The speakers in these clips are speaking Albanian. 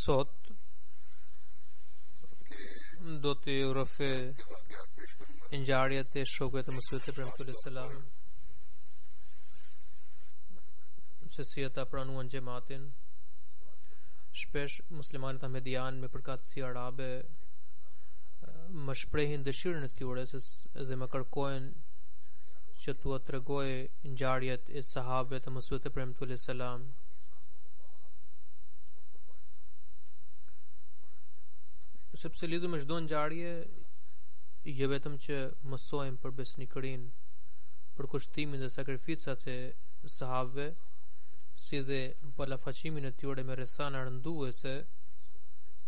Sot do të urofë ngjarjet e shokëve të Mesihut e premtuar selam, se si ata pranuan xhamatin. Shpesh muslimanët ahmedian me përkatësi arabe më shprehin dëshirën e tyre dhe më kërkojnë që t'u tregoj ngjarjet e sahabëve të Mesihut e premtuar selam. Sepse lidhur me çdo ngjarje, jo vetëm që mësojmë për besnikërinë, për kushtimin dhe sakrificat e sahabëve, si dhe balafaqimin e tyre me rrethana rënduese,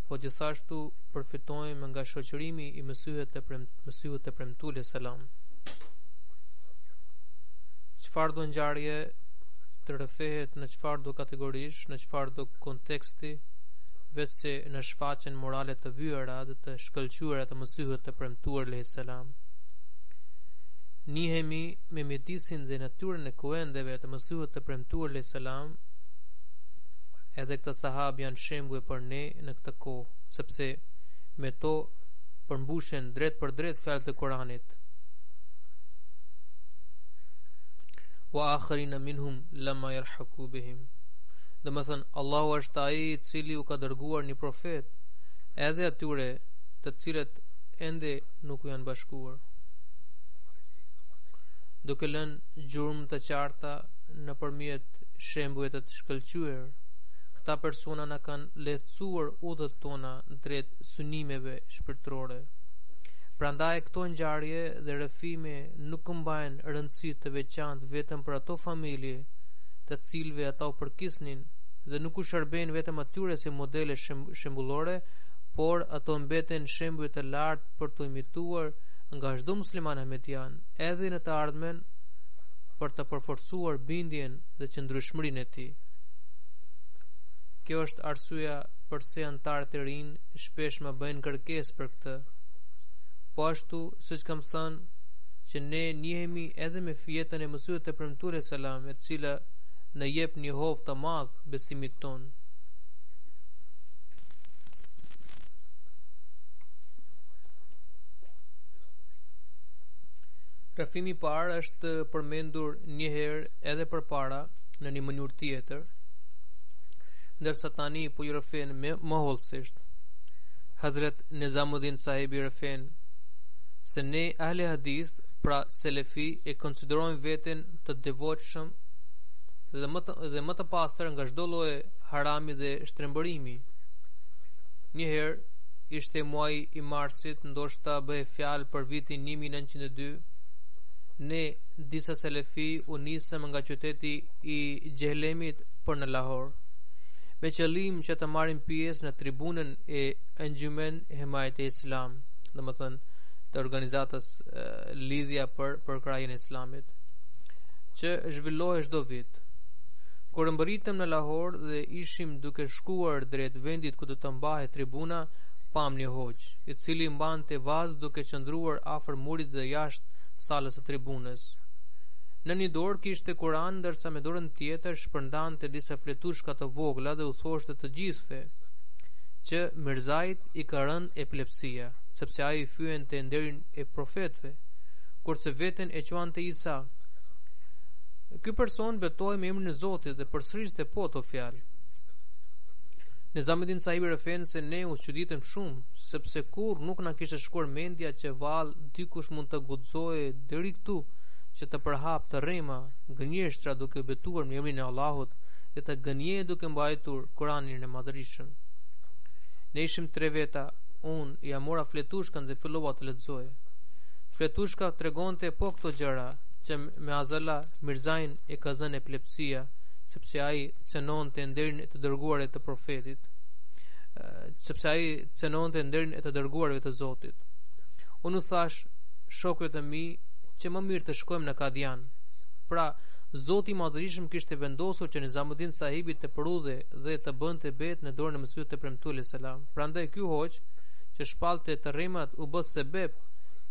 po gjithashtu përfitojmë nga shoqërimi i Mesihut të premtuar selam. Çfarë do ngjarje të rrëfehet në çfarë do kategorish, në çfarë do konteksti, vetë se në shfaqen morale të vyera dhe të shkëlqyera të Mesihut të premtuar alayhis salam. Njihemi me mjedisin dhe natyrën e kuendeve të Mesihut të premtuar alayhis salam, edhe këta sahabë janë shembull për ne në këtë kohë, sepse me to përmbushen drejt për drejt fjalët e Kuranit. Wa akharina minhum lamma yarhaku bihim. Dhe më thënë, Allahu është ai i cili u ka dërguar një profet edhe atyre të cilët ende nuk u janë bashkuar, duke lënë gjurmë të qarta nëpërmjet shembujve të shkëlqyer. Këta persona na kanë lehtësuar udhët tona drejt synimeve shpirtërore. Prandaj këto ngjarje dhe rrëfime nuk mbajnë rëndësi të veçantë vetëm për ato familje të cilëve ata u përkisnin dhe nuk u shërbejnë vetëm atyre si modele shembullore, por ato mbeten shembuj të lartë për të imituar nga çdo musliman ahmedian, edhe në të ardhmen, për të përforcuar bindjen dhe qëndrueshmërinë e tij. Kjo është arsyeja pse anëtarët e rinj shpesh më bëjnë kërkesë për këtë. Po ashtu, siç kam thënë, që ne njihemi edhe me fjetën e Mesihut të premtuar selam, e cila në jep një hovë të madh besimit ton. Rrëfimi i parë është përmendur një herë edhe përpara në një mënyrë tjetër, ndërsa tani po i rrëfen më hollësisht. Hazrat Nizamuddin sahibi rrëfen se ne ahli hadith, pra selefi, e konsiderojmë veten të devotshëm dhe më të pastër nga çdo lloj harami dhe shtrembërimi. Një herë ishte muaji i marsit, ndoshta bëhe fjalë për vitin 1902. Ne, disa selefi, u nisëm nga qyteti i Gjehlemit për në Lahore, me qëllim që të marrim pjesë në tribunën e Anjuman Himayat e Islam, domethënë të organizatës lidhja për krajin e Islamit, që zhvillohet çdo vit. Kur mbërritëm në Lahore dhe ishim duke shkuar drejt vendit ku do të mbahet tribuna, pam një hoxh, i cili mbante vazë duke qëndruar afër murit dhe jashtë salës së tribunës. Në një dorë kishte Kur'an, ndërsa me dorën tjetër shpërndante disa fletushka të vogla dhe u thoshte të gjithëve që Mirzait i ka rënë epilepsia, sepse ai fyente nderin e profetëve, kurse veten e quante Isa. Ky person betoi me emrin e Zotit dhe përsëriste po to fjalë. Nizamuddin sahibi rrëfen se ne u çuditëm shumë, sepse kur nuk na kishte shkuar mendja që vallë dikush mund të guxojë deri këtu që të përhap të rrema gënjeshtra duke betuar në emrin e Allahut dhe të gënjejë duke mbajtur Kur'anin e Madhërisëm. Ne ishim 3 veta, unë ja mora fletushkën dhe fillova të lexoj. Fletushka tregonte po këto gjëra, që me azalla Mirzain e ka zënë epilepsia, sepse ai cënonte nderin e të dërguarit të profetit. sepse ai cënonte nderin e të dërguarve të Zotit. Unë thash shokëve të mi që më mirë të shkojmë në Kadian. Pra, Zoti i Madhërisëm kishte vendosur që Nizamuddin sahibi të prudhe dhe të bënte bet në dorën e Mesihut të premtuar selam. Prandaj ky hoq që shpallte të rremat u bë sebeb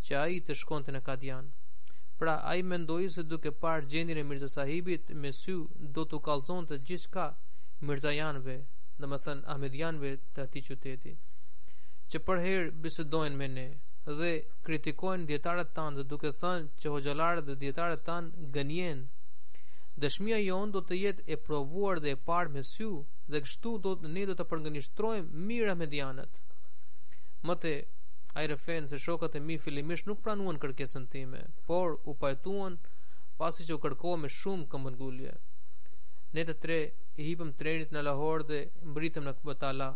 që ai të shkonte në Kadian. Pra, ai mendoi se duke parë gjendjen e Mirza sahibit me sy do t'u kallëzonte gjithçka Mirzajanëve, domethënë Ahmedianëve të atij qyteti, që për herë bisedojnë me ne dhe kritikojnë dietarët tanë, duke thënë që hoxhallarët dhe dietarët tanë gënjen. Dëshmia jon do të jetë e provuar dhe e parë me sy, dhe kështu ne do të përgënjeshtrojmë mirë Ahmedianët. Mëte ai refen se shokët e mi fillimisht nuk pranuan kërkesën time, por u pajtuan pasi që u kërkova me shumë këmbëngulje. Ne të tre i hipëm trenit në Lahore dhe mbritëm në Batala,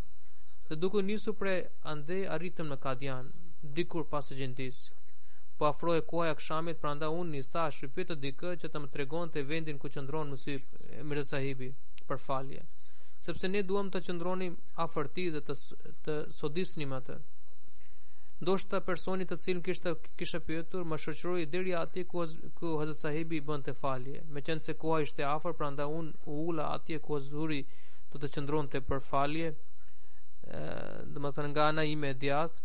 dhe duke nisur prej ande arritëm në Kadian, dikur pas gjendis. Po afrohej koha e akşamit, prandaj unë i thash pyeta dikë që të më tregonte vendin ku qëndron Mirza sahibi për falje, sepse ne duam të qëndronim afër tij dhe të sodisnim atë. Ndoshta personi të cilin kisha pyetur më shoqëroi deri atje ku Hazrat sahibi bënte falje, meqense koha ishte afër, prandaj unë u ula atje ku Hazuri do të qëndronte për falje, domethënë nga ana ime e djathtë,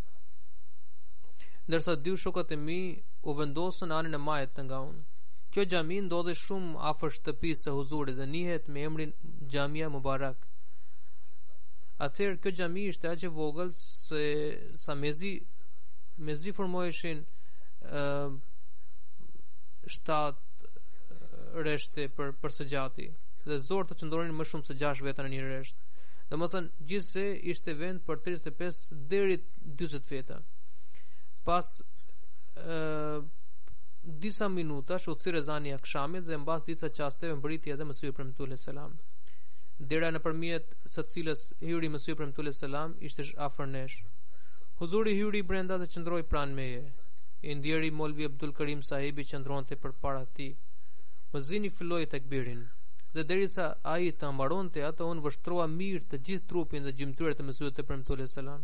ndërsa dy shokët e mi u vendosën në anën e majt nga unë. Kjo xhami ndodhe shumë afër shtëpisë së Huzurit dhe njihet me emrin Xhamia Mubarak. Atëherë kjo xhami ishte aq e vogël se sa mezi formoheshin 7 reshte për sëgjati dhe zor të qëndronin më shumë se 6 veta në një resht. Domethënë gjithsej ishte vend për 35 deri 40 veta. Pas disa minutash u thirr ezani i akşamit dhe mbas disa çasteve mbriti edhe Mesih premtuar selam. Dera nëpërmjet së cilës hyri Mesih premtuar selam ishte afër nesh. Huzuri hyri brenda dhe qëndroi pranë meje. I ndjeri Molvi Abdul Karim sahibi qëndronte përpara tij. Muezini filloi tekbirin dhe derisa ai të mbaronte atë, unë vështrova mirë të gjithë trupin dhe gjymtyrët e Mesihut të premtuar selam.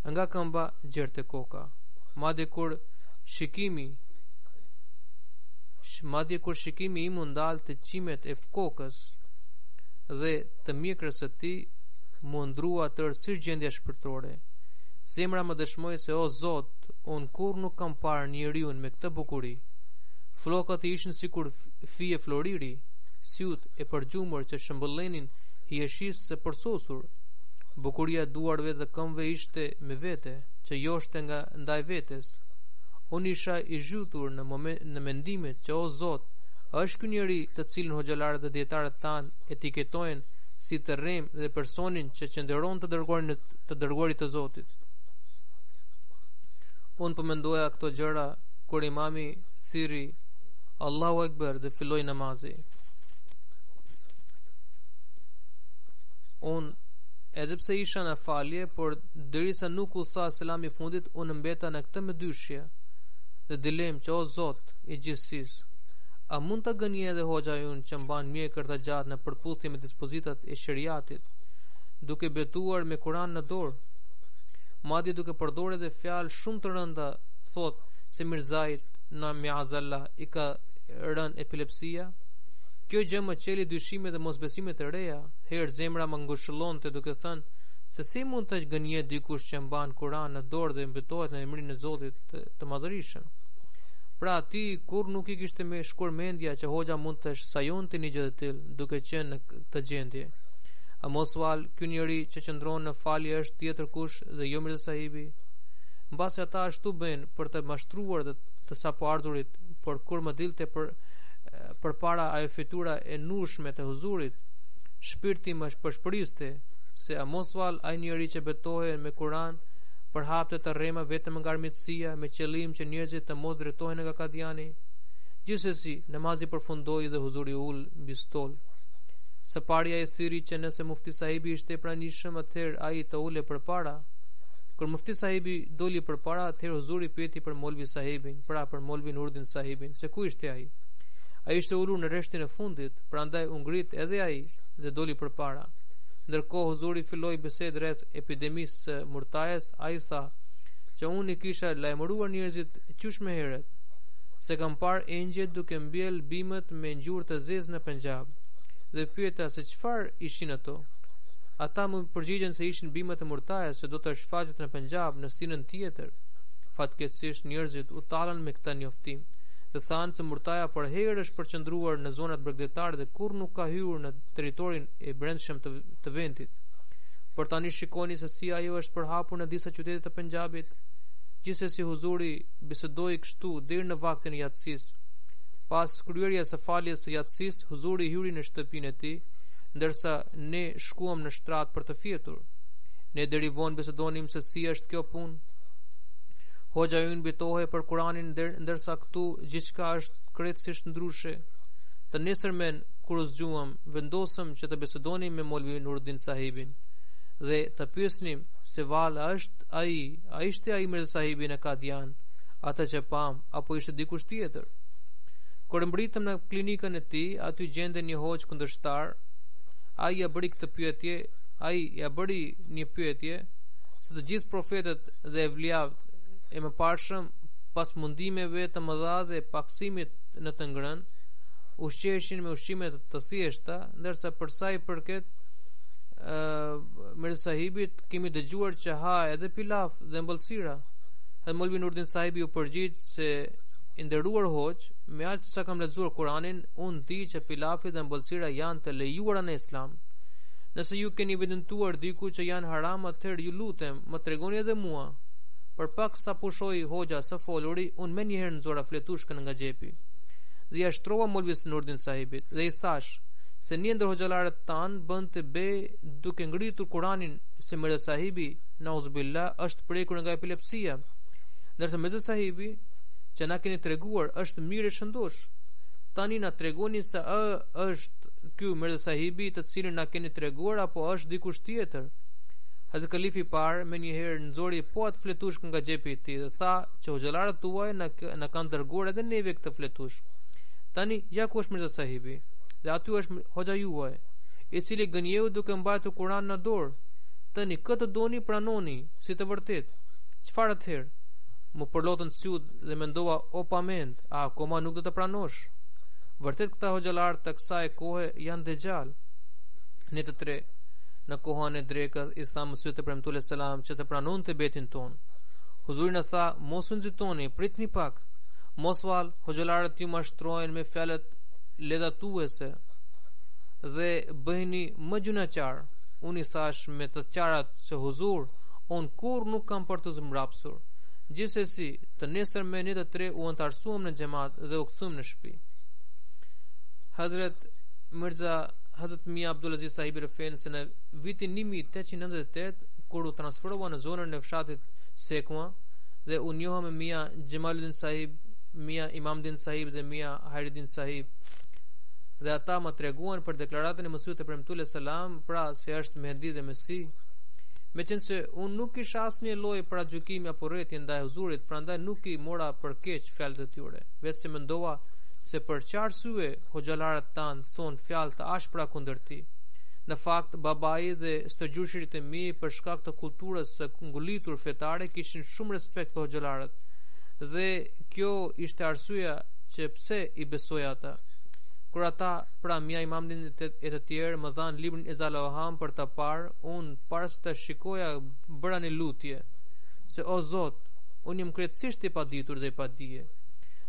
Nga këmba gjerte koka, madje kur shikimi im u ndal të qimet e kokës dhe të mjekrës së tij, mu ndrua tërësisht gjendja shpirtërore. Zemra më dëshmoi se o Zot, unë kurrë nuk kam parë njeriu me këtë bukuri. Flokët ishin sikur fije floriri, syt e përgjumur që shëmbëllenin hijeshisë së përsosur. Bukuria e duarve dhe këmbëve ishte me vete, që joshte nga ndaj vetes. Unë isha i zhytur në mendimet që o Zot, është ky njeri të cilin hoxhallarët dhe dietarët tanë etiketojnë si të rrem dhe personin që qëndron të dërguarit të Zotit. Unë përmendoja këto gjëra kur imami thiri Allahu Ekber dhe filloi namazi. Unë edhepse isha në falje, por derisa nuk u tha selami fundit, unë mbeta në këtë mëdyshje dhe dilem që o Zot i gjithësisë, a mund të gënje edhe hoxha ynë që mban mjekër të gjatë në përputhje me dispozitat e shariatit, duke betuar me Kur'an në dorë, madje duke përdorur edhe fjalë shumë të rënda, thot se Mirzait na miazallah i ka rënë epilepsia. Kjo gjë më qeli dyshime dhe mosbesimet e reja. Herë zemra më ngushëllonte duke thënë se si mund të gënjet dikush që mban Kur'an në dorë dhe mbetohet në emrin e Zotit të Madhërisëm. Pra ti kur nuk i kishte me shkuar mendja që hoxha mund të sajonte një gjë të tillë duke qenë në këtë gjendje. A mos val ky njeri që qëndron në falje është tjetër kush dhe jo Mirza sahibi? Mbasi ata ashtu bëjnë për të mashtruar dhe të sapo ardhurit, por kur më dilte përpara ajo fytyra e nushme të Huzurit, shpirti më përshpëriste se a mos val ai njeri që betohej me Kur'an përhapte të rrema vetëm nga armiqësia me qëllim që njerëzit të mos drejtohen nga Kadiani. Gjithsesi, namazi përfundoi dhe Huzuri ul mbi stol. Së parja e thiri që nëse Mufti sahibi ishte i pranishëm, atëherë ai të ule përpara. Kur Mufti sahibi doli përpara, atëherë Huzuri pyeti për Molvi sahibin, pra për Molvi Nurdin sahibin, se ku ishte ai. Ai ishte ulur në rreshtin e fundit, prandaj u ngrit edhe ai dhe doli përpara. Ndërkohë huzuri filloi bisedë rreth epidemisë së murtajes, ai tha që unë i kisha lajmëruar njerëzit qysh më herët se kam parë engjëj duke mbjell bimët me ngjyrë të zezë në Punjab, dhe pyeta se çfarë ishin ato. Ata më përgjigjen se ishin bimët e murtajes që do të shfaqet në Punjab në sinën tjetër. Fatkeqësisht njerëzit u tallën me këtë njoftim dhe thanë se murtaja për herë është përqendruar në zonat bregdetare dhe kurrë nuk ka hyrë në territorin e brendshëm të vendit. Por tani shikoni se si ajo është përhapur në disa qytete të Punjabit. Gjithsesi huzuri bisedoi kështu deri në vaktin e yatsis. Pas kryerjes së faljes së yatsis, huzuri hyri në shtëpinë e tij, ndërsa ne shkuam në shtrat për të fjetur. Ne deri vonë bisedonim se si është kjo punë. Hoxha ynë bitohej për Kur'anin ndërsa këtu gjithçka është krejtësisht ndryshe. Të nesërmen kur u zgjuam, vendosëm që të bisedonim me Molvi Nuruddin sahibin dhe të pyesnim se valla a ishte ai Mirza sahibi në Kadian, ata që pam, apo ishte dikush tjetër. Kur mbritëm në klinikën e tij, aty gjende një hoxh kundërshtar. Ai ja bëri një pyetje se të gjithë profetët dhe evliat e mëparshëm, pas mundimeve të mëdha dhe paksimit në të ngrënë, ushqeheshin me ushqime të thjeshta, ndërsa për sa i përket Mirza sahibit kemi dëgjuar që ha edhe pilaf dhe ëmbëlsira. Molvi Nuruddin sahibi u përgjigj se i nderuar hoxh, me aq sa kam lexuar Kur'anin, unë di që pilafi dhe ëmbëlsira janë të lejuara në Islam. Nëse ju keni evidentuar diku që janë haram, atëherë ju lutem, më tregoni edhe mua. Për pak sa pushoi hoxha së foluri, unë me njëherë nxora fletushkën nga xhepi dhe ja shtrova Molvis Nuruddin sahibit dhe i thash se një ndër hoxhallarët tanë bënd të be duke ngritur Kur'anin se Mirza sahibi, nauzubillah, është prekur nga epilepsia, ndërsa Mirza sahibi që na keni treguar është mirë i shëndosh. Tani na tregoni se është ky Mirza sahibi të cilin na keni treguar apo është dikush tjetër. Hazrat Kalifi i parë me njëherë nxori po atë fletushk nga xhepi i tij dhe tha që hoxhallarët tuaj na kanë dërguar edhe neve këtë fletushk. Tani ja ku është Mirza sahibi? Dhe aty është hoxha juaj, i cili gënjeu duke mbajtur Kur'an në dorë. Tani këtë doni pranoni si të vërtet. Çfarë atëherë? Më përlotën syt dhe mendova, o pamend, a akoma nuk do të pranosh? Vërtet këta hoxhallar të kësaj kohe janë dexhal. Ne të tre në kohën e drekës i tha Mesihut të premtuar selam që të pranonte betin ton. Huzuri na tha, mos u nxitoni, pritni pak. Mos val, hoxhallarët ju mashtrojnë me fjalët ledatuese dhe bëheni më gjunaqar. Unë i thash me të qarat se huzur, on kur nuk kam për të zmrapsur. Gjithsesi, të nesër me ne të tre u antarësuam në xhamat dhe u kthëm në shtëpi. Hazrat Mia Abdulaziz sahibi refen se në vitin 1898, kur u transferova në zonën e fshatit Sekma dhe u njoha me Mia Jamaluddin sahib, Mia Imamdin sahib dhe Mia Hairuddin sahib, dhe ata më treguan për deklaratën e Mesihut të premtuar selam, pra se është Mehdi dhe Mesih. Meqense unë nuk kisha asnjë lloj para gjykimi apo rrethje ndaj huzurit, prandaj nuk i mora për keq fjalët e tyre, vetë se mendova se për çfarë arsye hoxhallarët tan thon fjalë të ashpra kundër tij. Në fakt, babai dhe stërgjyshirit e mi për shkak të kulturës së ngulitur fetare kishin shumë respekt për hoxhallarët, dhe kjo ishte arsyeja që pse i besoja ata. Kur ata, pra Mia Imamdin e të tjerë, më dhanë librin e Zaloham për ta parë, unë para se ta shikoja bëra një lutje, se o Zot, unë jam krejtësisht i paditur dhe i padije.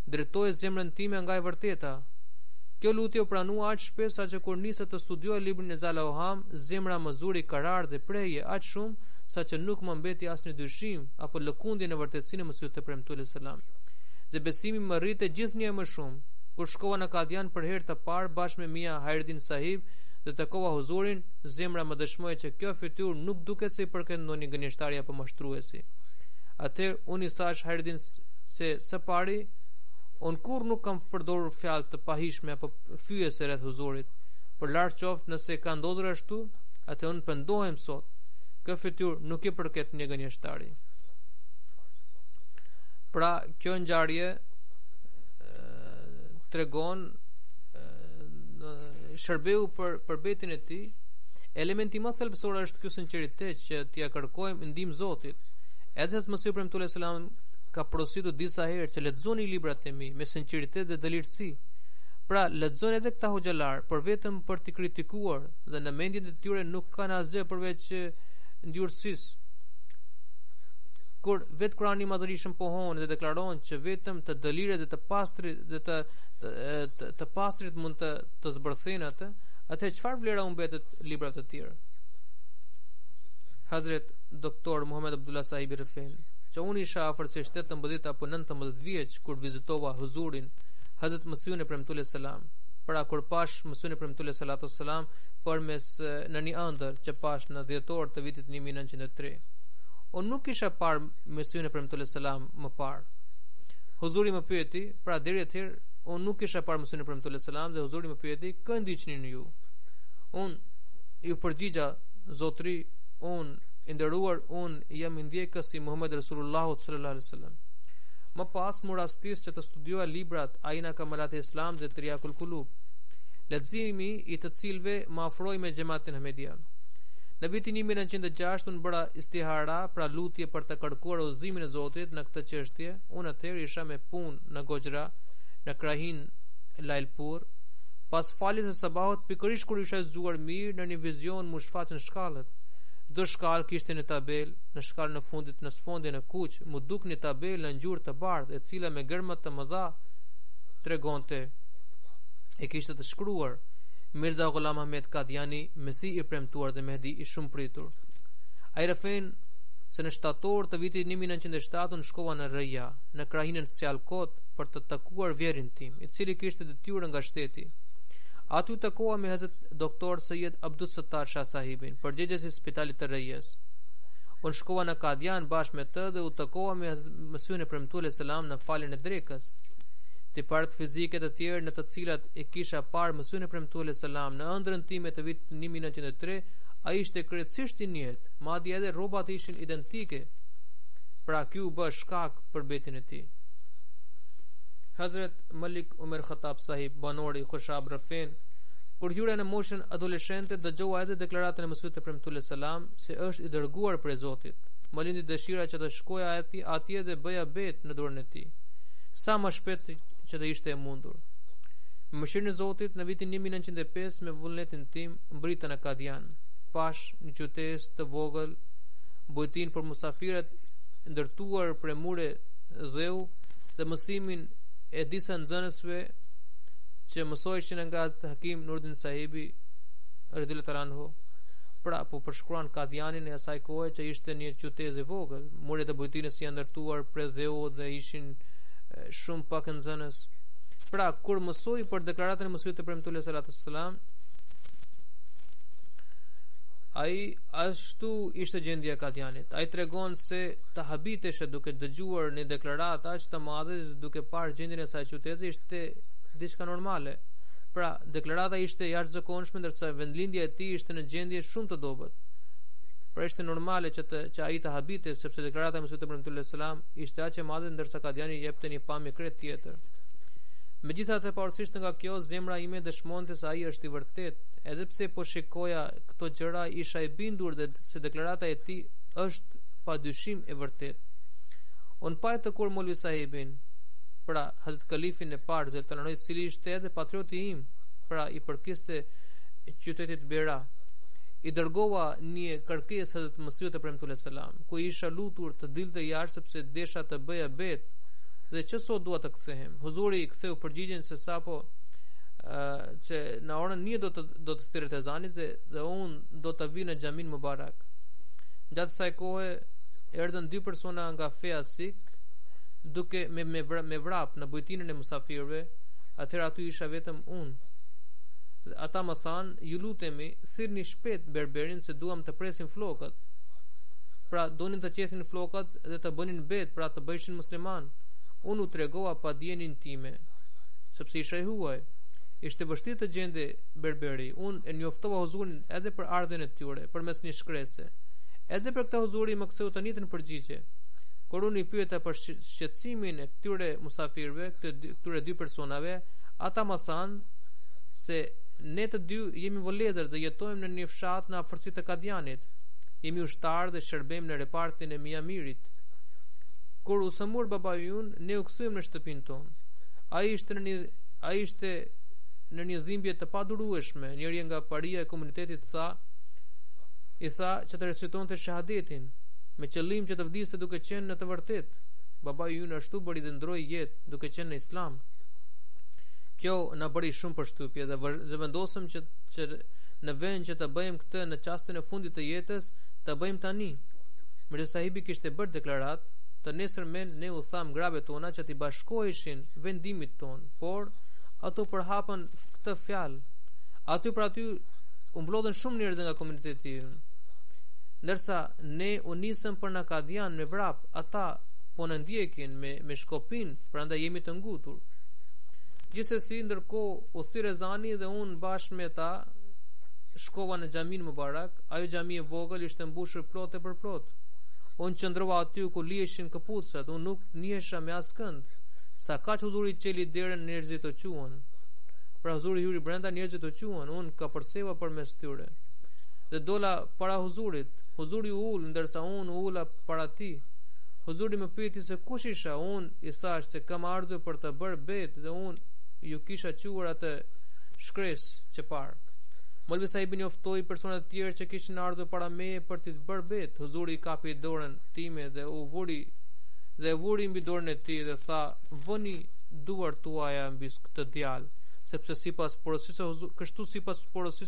Drejtoje zemrën time nga e vërteta. Kjo lutje u pranua aq shpesh sa që kur nisa të studioj librin e Zaloham, zemra më zuri karar dhe preje aq shumë sa që nuk më mbeti asnjë dyshim apo lëkundje në vërtetësinë e Mesihut të premtuar selam. Dhe besimi më rritë gjithnjë më shumë. Kur shkova në Kadian për herë të parë bashkë me Mia Hairuddin sahib dhe takova huzurin, zemra më dëshmoi që kjo fytyrë nuk duket se i përket ndonjë gënjeshtari apo mashtruesi. Atëherë unë i thash Hairuddin se së pari unë kur nuk kam përdorur fjalë të pahishme apo fyese rreth huzurit. Por larg qoftë nëse ka ndodhur ashtu, atë unë pendohem sot. Kjo fytyrë nuk i përket një gënjeshtari. Pra, kjo ngjarje tregon shërbeu për betin e tij, Elementi më thelbësor është ky sinqeritet që t'ia kërkojmë ndihmë Zotit. Edhe Mesih premtues selam ka porositur disa herë që lexoni librat e mi me sinqeritet dhe dëlirësi. Pra lexoni edhe këta hoxhallar, por vetëm për t'i kritikuar dhe në mendjen e tyre nuk kanë asgjë përveç ndjurësisë. Kur vetë Kurani i Madhërisht pohon dhe deklaron që vetëm të dëliret dhe të pastrit dhe të pastrit mund të zbërthejnë atë, atëherë çfarë vlera u mbetet librat të tjerë? Hazret Doktor Muhammed Abdullah Sahibi Rafin, që unë isha afërsisht 18 apo 19 vjeç kur vizitova huzurin Hazret Mesihun e premtues selam. Pra kur pash Mesihun e premtues salatu selam përmes në një ëndër që pash në dhjetor të vitit 1903. Unë nuk isha parë Mesihun e premtues selam më parë. Huzuri më pyeti, pra deri atëherë unë nuk isha parë Mesihun e premtues selam dhe huzuri më pyeti, kë ndiqni ju? Unë ju përgjigja, Zotri, unë i nderuar, unë jam i ndjekës i Muhammed Rasulullahu sallallahu alaihi wasallam. Më pas mu rastis që të studioja librat Aina Kamalat e Islam dhe Triakul Kulub, leximi i të cilëve më afroi me xhamatin Ahmedian. Në vitin 1906 unë bëra istihara, pra lutje për të kërkuar udhëzimin e Zotit në këtë çështje. Unë atëherë isha me punë në Goxhra, në krahin Lailpur. Pas faljes së sabahut, pikërisht kur isha zgjuar mirë, në një vizion mu shfaqën shkallët. Do shkallë kishte një tabel, në shkallë në fundit në sfondin e kuq, mu duk një tabel në ngjyrë të bardhë, e cila me gërma të mëdha tregonte e kishte të shkruar Mirza Ghulam Ahmed Qadiani, Mesih i premtuar dhe Mehdi i shumë pritur. Ai rrëfen se në shtator të vitit 1907 unë shkova në Rëja, në krahinën Sialkot, për të takuar vjerin tim, i cili kishte detyrë nga shteti. Aty u takova me Hazret Doktor Sayyid Abdul Sattar Shah Sahibin, përgjegjës i spitalit të Rëjes. Unë shkova në Qadian bashkë me të dhe u takova me Mesihun e premtues selam në faljen e drekës. Tiparet fizike të tjerë në të cilat e kisha parë Mesihun e premtues selam në ëndrrën time të vitit 1903, ai ishte krejtësisht i njëjtë, madje edhe rrobat ishin identike. Pra ky u bë shkak për betin e tij. Hazret Malik Umar Khattab Sahib, banori i Khoshab Rafin, kur hyra në moshën adoleshente, dëgjova edhe deklaratën e Mesihut të premtues selam se është i dërguar prej Zotit. Më lindi dëshira që të shkoja atje dhe bëja bet në dorën e tij. Sa më shpejt që të ishte e mundur. Me mëshirën e Zotit, në vitin 1905 me vullnetin tim mbritën në Qadian. Pash një qytet të vogël, bujtin për musafirët, ndërtuar premure dheu dhe mësimin e disa nxënësve që mësojshin nga Hazrat Hakim Nuruddin Sahibi radhiyallahu anhu. Pra po përshkruan Qadianin e asaj kohe që ishte një qytet i vogël, muret e bujtinës janë ndërtuar prej dheu dhe ishin shumë pak nxënës. Pra kur mësoi për deklaratën e Mesihut të premtues sallallahu alaihi wasallam, ai ashtu ishte gjendja e Qadianit. Ai tregon se të habiteshe duke dëgjuar një deklaratë aq të madhe, duke parë gjendjen e asaj qyteti, ishte diçka normale. Pra deklarata ishte jashtëzakonshme, ndërsa vendlindja e tij ishte në gjendje shumë të dobët. Pra ishte normale që ai të habite, sepse deklarata e Mesihut të premtues selam ishte aq e madhe, ndërsa Qadiani jepte një pamje krejt tjetër. Megjithatë, pavarësisht nga kjo, zemra ime dëshmonte se ai është i vërtet. Edhe pse po shikoja këto gjëra, isha i bindur dhe se deklarata e tij është padyshim e vërtet. Unë pa të kur Molvi Sahibin, pra Hazrat Kalifin e parë Zeltanoi, i cili ishte edhe patrioti im, pra i përkiste qytetit Bera, i dërgova një kërkesë Hazrat Mesihut të premtues selam, ku isha lutur të dilte jashtë sepse desha të bëja bet dhe që sot dua të kthehem. Huzuri i ktheu përgjigjen se sapo që në orën 1 do të thirret ezani dhe unë do të vi në xhamin Mubarak. Gjatë kësaj kohe erdhën 2 persona nga feja Sikh duke me vrap në bujtinën e musafirëve. Atëherë aty isha vetëm unë. Ata më thanë, ju lutemi, sirrni shpejt berberin se duam të presim flokët. Pra donin të qesin flokët dhe të bënin bet, pra të bëjshin musliman. Unë u tregova pa dijenin time, sepse isha i huaj. Ishte vështirë të gjende berberi. Unë e njoftova huzurin edhe për ardhen e tyre, përmes një shkrese. Edhe për këtë huzuri më ktheu të njëjtën përgjigje. Kur unë i pyeta për shqetësimin e këtyre musafirëve, këtyre 2 personave, ata më thanë se ne të dy jemi vëllezër dhe jetojmë në një fshat në afërsi të Kadianit. Jemi ushtarë dhe shërbejmë në repartin e Miamirit. Kur u sëmur babaju yun, ne u kthyem në shtëpinë tonë. Ai ishte në një dhimbje të padurueshme. Njëri nga paria e komunitetit i tha që të recitonte shahadetin me qëllim që të vdiste duke qenë në të vërtetë. Babaju yun ashtu bëri dhe ndroi jetë duke qenë në Islam. Kjo na bëri shumë përshtypje dhe vendosëm që në vend që të bëjmë këtë në çastin e fundit të jetës, të bëjmë tani. Mirza Sahibi kishte bërë deklarat, të nesërmen ne u tham grave tona që t'i bashkoheshin vendimit ton, por ato përhapën këtë fjalë. Aty për aty u mblodhen shumë njerëz nga komuniteti ynë. Ndërsa ne u nisëm për në Kadian me vrap, ata po në ndjekin me shkopin, prandaj jemi të ngutur. Gjithsesi, ndërkohë u thirr ezani dhe unë bashkë me ta shkova në xhamin Mubarak. Ajo xhami e vogël ishte mbushur plot e për plot. Unë qëndrova aty ku liheshin këpucët, unë nuk njihesha me askënd. Sa kaq huzuri qeli derën, njerëzit të quan. Pra huzuri hyri brenda, njerëzit të quan. Unë ka përseva përmes tyre. Dhe dola para huzurit. Huzuri u ul, ndërsa unë u ula para tij. Huzuri më pyeti se kush isha. Unë i thash se kam ardhur për të bërë bet dhe unë ju kisha quar atë shkres që parë. Molvi Sahibi njoftoi personat të tjerë që kishin ardhur para meje për t'i bërë bet. Huzuri i kapi dorën time dhe u vuri mbi dorën e tij dhe tha: "Vëni duart tuaja mbi këtë djalë, sepse sipas porosisë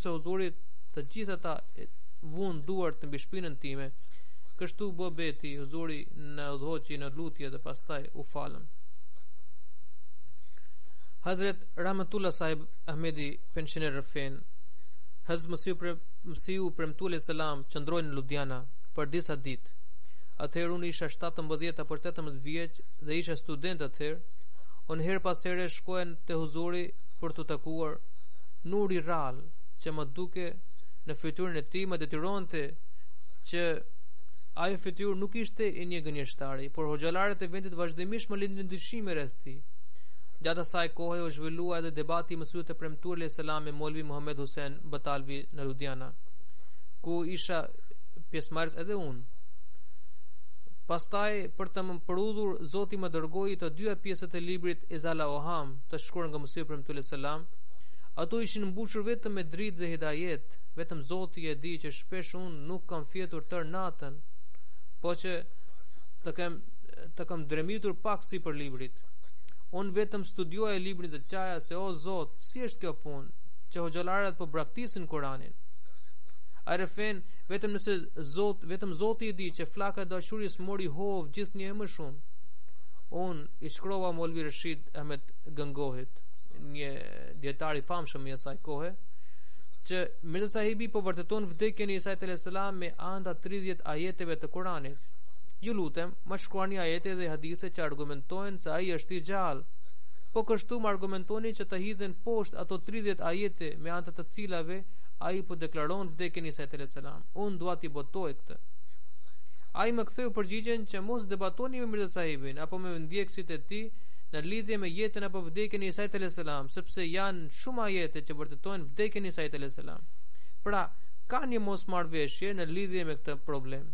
së huzurit, të gjithë ata vun duart mbi shpinën time." Kështu bë beti, huzuri në udhëhoqi në lutje dhe pastaj u falëm. Hazret Rahmatullah Sahib Ahmedi pensioner Rëfen, Hazret Mësiu Premtule Selam qëndroi në Ludhiana për disa ditë. Atëherë unë isha 17 apo 18 vjeç dhe isha student atëherë. Unë her pas here shkoja te huzuri për të takuar Nuri Rall, që më duke në fytyrën e tij më detyronte që ajo fytyrë nuk ishte e një gënjeshtari, por hoxhallarët e vendit vazhdimisht më lindnin dyshime rreth tij. Gjatë asaj kohe u zhvillua edhe debati i Mësiut të Premtuar selam me Molvi Muhammed Hussein Batalvi në Ludhiana, ku isha pjesëmarrës edhe unë. Pastaj, për të më përudhur, Zoti më dërgoi të dyja pjesët e librit Izala Oham, të shkruar nga Mësiu Premtuar selam. Ato ishin mbushur vetëm me dritë dhe hidajet. Vetëm Zoti e di që shpesh unë nuk kam fjetur tër natën, po që të kam dremitur pak si për librit. Unë vetëm studioj librin të qaja se o Zot, si është kjo punë që hoxhallarët po braktisin Kur'anin. A refen, vetëm Zoti i di që flaka e dashurisë mori hovë gjithnjë më shumë. Unë i shkrova Molvi Rashid Ahmed Gëngohit, një dietar i famshëm i asaj kohe, që Mirza Sahibi po vërteton vdekjen e Isa alayhis salam me anda 30 ajeteve të Kuranit. Ju lutem, më shkruani ajete dhe hadithe që argumentojnë se ai është i gjallë. Po kështu më argumentoni që të hidhen poshtë ato 30 ajete me anë të cilave ai po deklaron vdekjen e Isa alayhis salam. Unë dua t'i botoj këtë. Ai më ktheu përgjigjen që mos debatoni me Mirza Sahibin apo me ndjekësit e tij në lidhje me jetën apo vdekjen e Isa alayhis salam, sepse janë shumë ajete që vërtetojnë vdekjen e Isa alayhis salam. Pra, ka një mosmarrveshje në lidhje me këtë problem.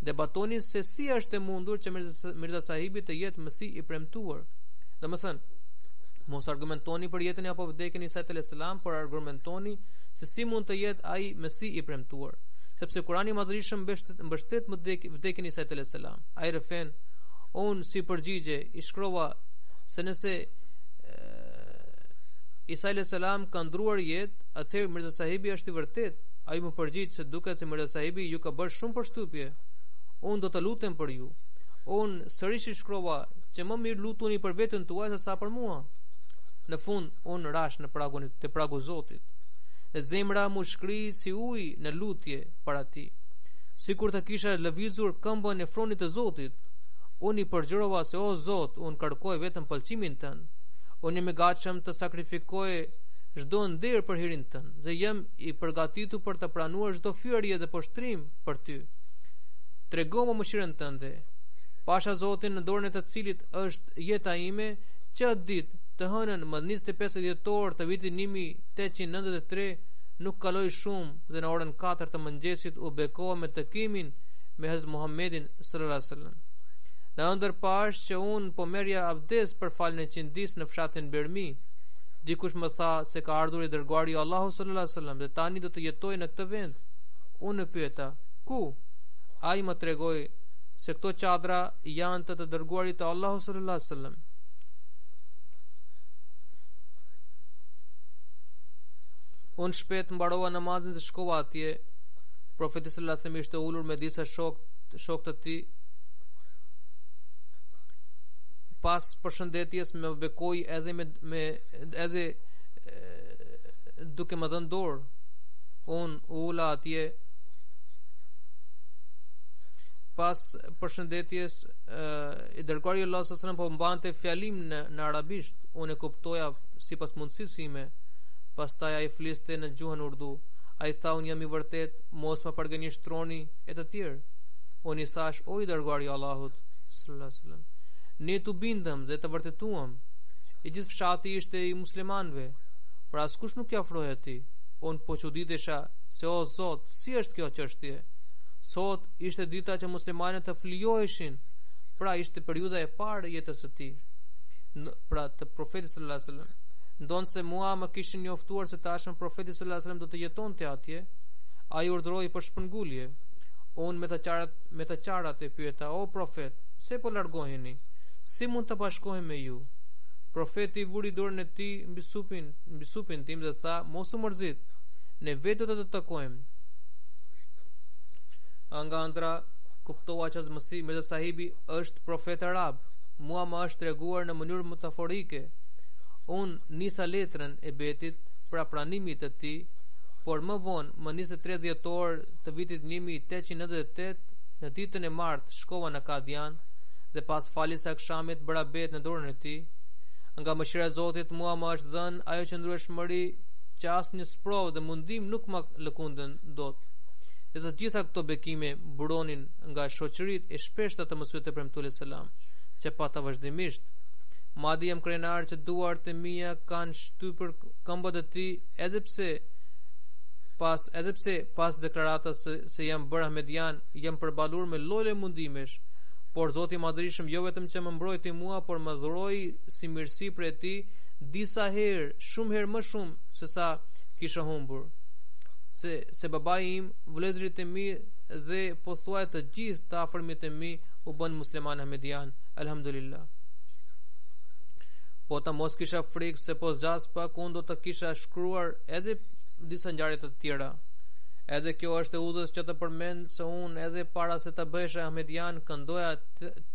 Debatoni se si është e mundur që Mirza Sahibi të jetë mësi i premtuar. Domethënë, mos argumentoni për jetën apo vdekjen e Isa alayhis salam, por argumentoni se si mund të jetë ai mësi i premtuar, sepse Kurani i Madhërisht mbështet vdekjen e Isa alayhis salam. Ai rëfen, unë si përgjigje i shkrova se nëse Isa alayhis salam ka ndruar jetë, atëherë Mirza Sahibi është i vërtet. Ai më përgjigj se duket se Mirza Sahibi ju ka bërë shumë përshtypje. Unë do të lutem për ju. Unë sërish i shkrova që më mirë lutuni për veten tuaj se sa për mua. Në fund unë rash në pragu Zotit. Dhe zemra mu shkri si ujë në lutje para tij. Sikur të kisha lëvizur këmbën e fronit të Zotit. Unë i përgjërova se o Zot, unë kërkoj vetëm pëlqimin tënd. Unë jam i gatshëm të sakrifikoj çdo nder për hirin tënd dhe jam i përgatitur për të pranuar çdo fyerje dhe poshtrim për ty. Tregova mëshirën tënde. Pasha Zotin në dorën e të cilit është jeta ime, që atë ditë të të hënën më 25 dhjetor të vitit 1893 nuk kaloi shumë dhe në orën 4 të mëngjesit u bekova me takimin me Hazrat Muhammedin sallallahu alaihi wasallam. Në ëndër pash që unë po merja abdes për falën e qindis në fshatin Bermi, dikush më tha se ka ardhur i dërguari Allahu sallallahu alaihi wasallam dhe tani do të jetoj në këtë vend. Unë pyeta, ku? Ai më tregoi se këto çadra janë të dërguarit të Allahu sallallahu alaihi wasallam. Unë shpejt mbarova namazin dhe shkova atje. Profeti sallallahu alaihi wasallam ishte ulur me disa shok të tij. Pas përshëndetjes me bekoj edhe duke më dhënë dorë. Unë ula atje. Pas përshëndetjes i dërguari Allahu sallallahu alaihi wasallam po mbante fjalim në arabisht. Unë e kuptoja sipas mundësisë sime. Pastaj ai fliste në gjuhën urdu. Ai tha, unë jam i vërtet, mos më përgënjeshtroni e të tjerë. Unë i thash, o i dërguari Allahut sallallahu alaihi wasallam, ne tu bindëm dhe të vërtetuam. I gjithë fshati ishte i muslimanëve, pra askush nuk i afrohej atij. Unë po çuditesha se o Zot, si është kjo çështje? Sot ishte dita që muslimanët të flijoheshin, pra ishte periudha e parë e jetës së tij. Pra të profetit sallallahu alaihi wasallam. Ndonë se mua më kishin njoftuar se tashëm profeti sallallahu alaihi wasallam do të jetonte atje, ai urdhëroi për shpërngulje. Unë me të qarat e pyeta, o profet, pse po largoheni? Si mund të bashkohem me ju? Profeti vuri dorën e tij mbi supin tim dhe tha, mos u mërzit, ne vetë do të takojmë. Nga ëndra kuptova që Mirza Sahibi është profet arab. Mua më është treguar në mënyrë metaforike. Unë nisa letrën e betit pra pranimit të tij, por më vonë, më 23 dhjetor të vitit 1898, në ditën e martë shkova në Kadian dhe pas faljes së akşamit bëra bet në dorën e tij. Nga mëshira e Zotit mua më është dhënë ajo qëndrueshmëri që asnjë sprov dhe mundim nuk më lëkundën dot. Dhe të gjitha këto bekime buronin nga shoqëritë e shpeshta të Mësuesit e Premtuar selam, që pata vazhdimisht. Madje jam krenar që duart e mia kanë shtypur këmbët e tij, edhe pse pas deklaratës se jam bërë ahmedian, jam përballur me lloje mundimesh, por Zoti i Madhërisëm jo vetëm që më mbrojti mua, por më dhuroi si mirësi prej tij disa herë, shumë herë më shumë se sa kisha humbur. Se babai im, vëllezërit e mi dhe pothuaj të gjithë të afërmit e mi u bën musliman ahmedian, alhamdulillah. Po ta mos kisha frikë se po zgjas pak, unë do të kisha shkruar edhe disa ngjarje të tjera. Edhe kjo është e udhës që të përmend se unë edhe para se të bëhesha ahmedian këndoja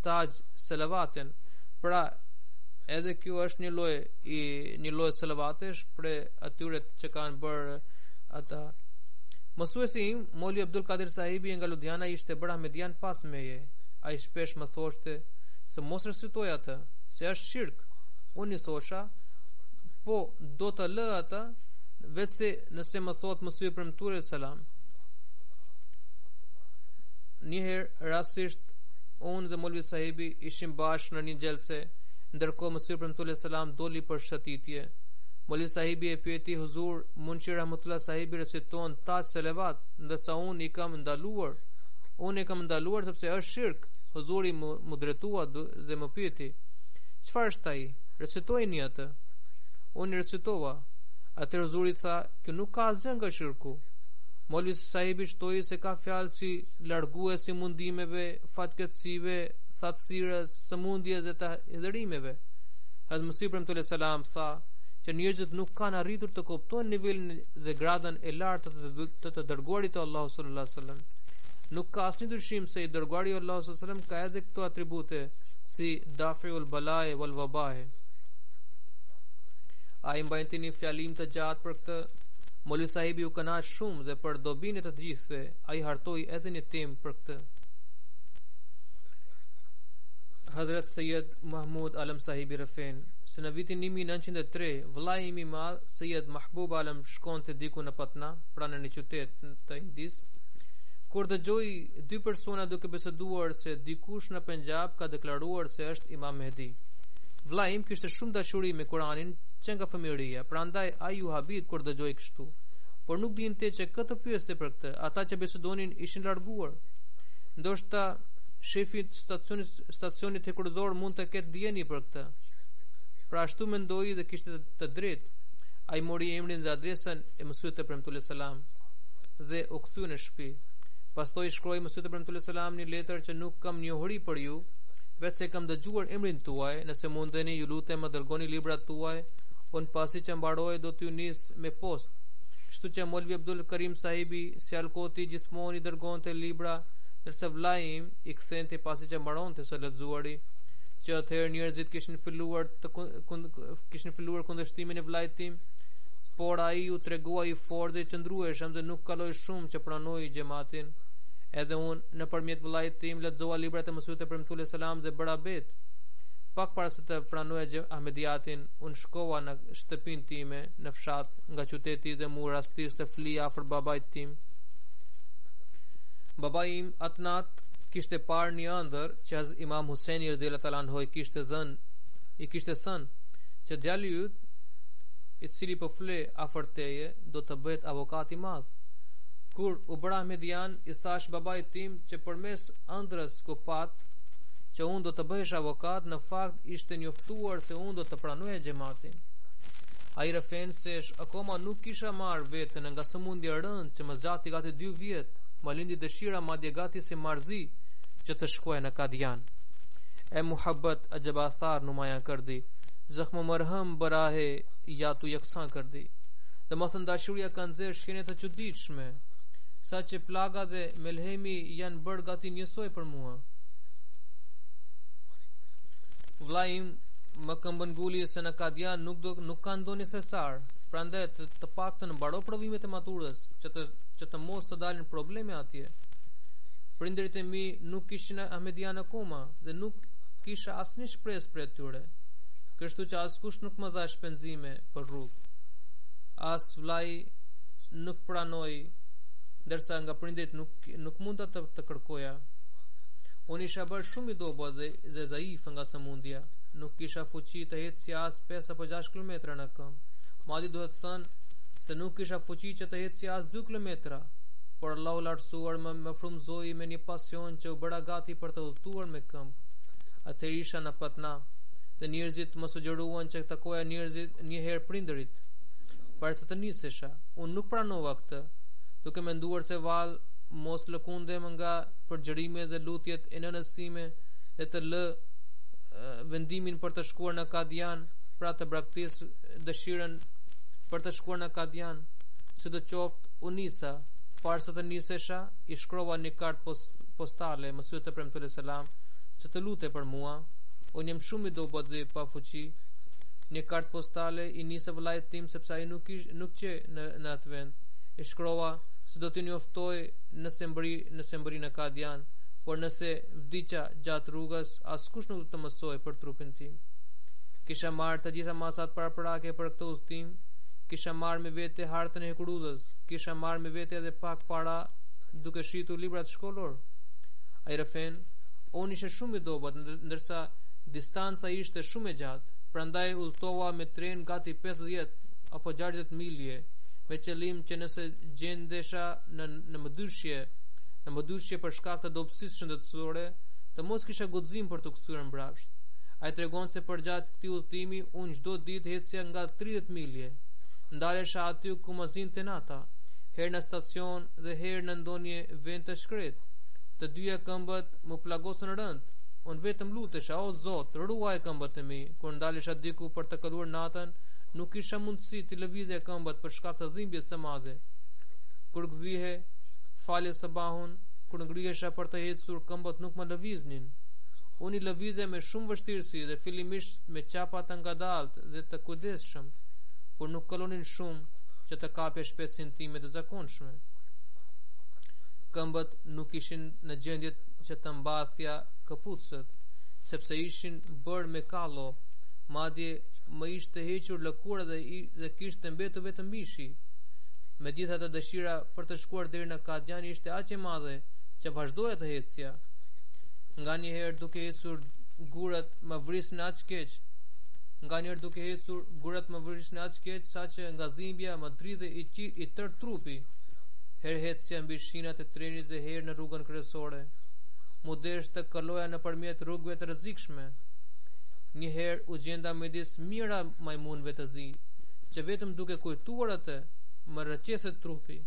taj selavatin. Pra edhe kjo është një lloj selavatesh për atyre që kanë bërë ata. Mësuesi im, Moli Abdul Kadir Sahibi nga Ludhiana, ishte bërë ahmedian pas meje. Ai shpesh më thoshte se mos recitoj atë, se është shirk. Unë i thosha, po do të lë ata, vetëse nëse më thot Mësuesi i Premtuar selam. Njëherë rastisht unë dhe Molvi Sahibi ishim bashkë në një gjelse, ndërkohë Mësuesi i Premtuar selam doli për shëtitje. Molvi Sahibi e pyeti, Huzur, mund që Rahmatullah Sahibi reciton ta selevat, ndërsa unë i kam ndaluar. Unë i kam ndaluar sepse është shirk. Huzuri më drejtua dhe më pyeti, çfarë është ai? Recitojeni atë. Unë recitova. Atë Huzuri tha, kjo nuk ka asgjë nga shirku. Molvi Sahibi shtoi se ka fjalë si larguesi mundimeve, fatkeqësive, thatësirës, sëmundjes dhe të hidhërimeve. Hazrat Mësihi Premtuar selam tha që njerëzit nuk kanë arritur të kuptojnë nivelin dhe gradën e lartë të dërguarit të Allahut sallallahu alaihi wasallam. Nuk ka asnjë dyshim se i dërguari i Allahut sallallahu alaihi wasallam ka edhe këto atribute si dafiul balae wal wabae. Ai mbajti një fjalim të gjatë për këtë. Molvi Sahibi u kënaq shumë dhe për dobinë të gjithëve ai hartoi edhe një temë për këtë. Hazrat Sayyid Mahmud Alam Sahibi Rafen, se në vitin 1903 vëllai im i madh Sayyid Mahbub Alam shkonte diku në Patna, pranë në një qytet të Indis, kur dëgjoi dy persona duke biseduar se dikush në Punjab ka deklaruar se është Imam Mehdi. Vllai im kishte shumë dashuri me Kur'anin që nga fëmijëria, prandaj ai u habit kur dëgjoi kështu. Por nuk dinte që këtë pyeste për këtë. Ata që bisedonin ishin larguar. Ndoshta shefi i stacionit hekurëdor mund të ketë dieni për këtë. Pra ashtu mendoi dhe kishte të drejtë. Ai mori emrin dhe adresën e Mesihut e Premtuar selam dhe u kthye në shtëpi. Pastaj shkroi Mesihut e Premtuar selam një letër që nuk kam njohuri për ju, vetëse kam dëgjuar emrin tuaj, nëse mundeni ju lutem më dërgoni librat tuaj, unë pasi që mbaroj do t'ju nis me post. Kështu që Molvi Abdul Karim sahibi si Alkoti gjithmonë i dërgonte libra, ndërsa vllai im i kthente pasi që mbaronte së lexuari, që atëherë njerëzit kishin filluar kundërshtimin e vllait tim, por ai u tregua i fortë dhe i qëndrueshëm dhe nuk kaloi shumë që pranoi xhamatin. Edhe unë nëpërmjet vllait tim lexova librat e Mesihut e Premtuar selam dhe bëra bet. Pak para se të pranoja Ahmediatin, unë shkova në shtëpinë time në fshat nga qyteti dhe mu rastis të flija afër babait tim. Babai im atë natë kishte parë një ëndër që Imam Huseni radhiyallahu anhu i kishte thënë që djali yt, i cili po fle afër teje, do të bëhet avokat i madh. Kur u bëra Ahmedian, i thash babait tim që përmes ëndrës ku pat që unë do të bëhesh avokat, në fakt ishte njoftuar se unë do të pranoja xhamatin. Ai rëfen se akoma nuk kisha marrë veten nga sëmundja e rëndë që më zgjati gati 2 vjet, më lindi dëshira madje gati si marzi që të shkoja në Kadian. E muhabbat ajab athar numayan kardi, zahmo marham barahe ya tu yaksan kardi. Domethënë dashuria ka nxjerr shkenje të çuditshme, saqë plaga dhe melhemi janë bërë gati njësoj për mua. Vllai im më këmbën nguli se në Kadian nuk ka ndonjë thesar, prandaj të paktën mbaro provimet e maturës që të mos të dalin probleme atje. Prindërit e mi nuk kishin Ahmedian akoma dhe nuk kisha asnjë shpresë për tyre. Kështu që askush nuk më dha shpenzime për rrugë. As vllai nuk pranoi, ndërsa nga prindërit nuk munda të kërkoja. Unë isha bërë shumë i dobët dhe zaif nga sëmundja. Nuk kisha fuqi të hecë si as 5 apo 6 kilometra në këmbë. Madje duhet thënë se nuk kisha fuqi që të hecë si as 2 kilometra, por Allahu lartësuar më frymëzoi me një pasion që u bëra gati për të udhëtuar me këmbë. Atëherë isha në Patna dhe njerëzit më sugjeruan që të takoja njerëzit një herë prindërit. Para se të nisesha, unë nuk pranova këtë, duke menduar se vallë mos lëkundem nga përgjërimet dhe lutjet e nënës sime dhe të lë vendimin për të shkuar në Kadian, pra të braktis dëshirën për të shkuar në Kadian. Sidoqoftë u nisa, para se të nisesha, i shkrova një kartë postale Mesihut e Premtuar selam që të lutej për mua. Unë jam shumë i dobët dhe pa fuqi. Një kartë postale i nisë vllait tim sepse ai nuk qe në atë vend. I shkrova se do t'i njoftoj nëse mbri në Kadian, por nëse vdiqa gjatë rrugës, askush nuk do të mësoj për trupin tim. Kisha marrë të gjitha masat paraprake për këtë udhtim, kisha marrë me vete hartën e hekurudhës, kisha marrë me vete edhe pak para duke shitur librat shkollor. Ai rëfen, unë ishe shumë i dobët, ndërsa distanca ishte shumë e gjatë, prandaj udhtova me tren gati 50 apo 60 milje, me qëllim që nëse gjendesha në mëdyshje për shkak të dobësisë shëndetësore, të mos kisha guxim për të kthyer mbrapsht. Ai tregon se përgjatë këtij udhëtimi unë çdo ditë ecja nga 30 milje. Ndalesha aty ku më zinte nata, herë në stacion dhe herë në ndonjë vend të shkret. Të dyja këmbët më plagosën rënd. Unë vetëm lutesha, o Zot, ruaj këmbët e mi. Kur ndalesha diku për të kaluar natën, nuk kisha mundësi të lëvizje këmbët për shkak të dhimbjes së madhe. Kur gëzihe, falje sabahun, kur ngrihesha për të ecur, këmbët nuk më lëviznin. Unë i lëvizja me shumë vështirësi dhe fillimisht me qapa të ngadalt dhe të kujdesshëm, por nuk kalonin shumë që të kapje shpejtësinë time të zakonshme. Këmbët nuk ishin në gjendje që të mbathja këpucët, sepse ishin bërë me kallo, madje më ishte hequr lëkura dhe kishte mbetur vetëm mishi. Megjithatë dëshira për të shkuar deri në Kadian ishte aq e madhe që vazhdoja të ecja. Nganjëherë duke ecur gurat më vrisnin aq keq nganjëherë duke ecur gurat më vërishin aq keq saqë nga dhimbja më dridhe i tër trupi. Herë ecja mbi shinat e trenit dhe herë në rrugën kryesore. Mu desh të kaloja nëpërmjet rrugëve të rrezikshme. Një herë u gjenda midis mira majmunëve të zi, që vetëm duke kujtuar atë më rrëqeset trupi.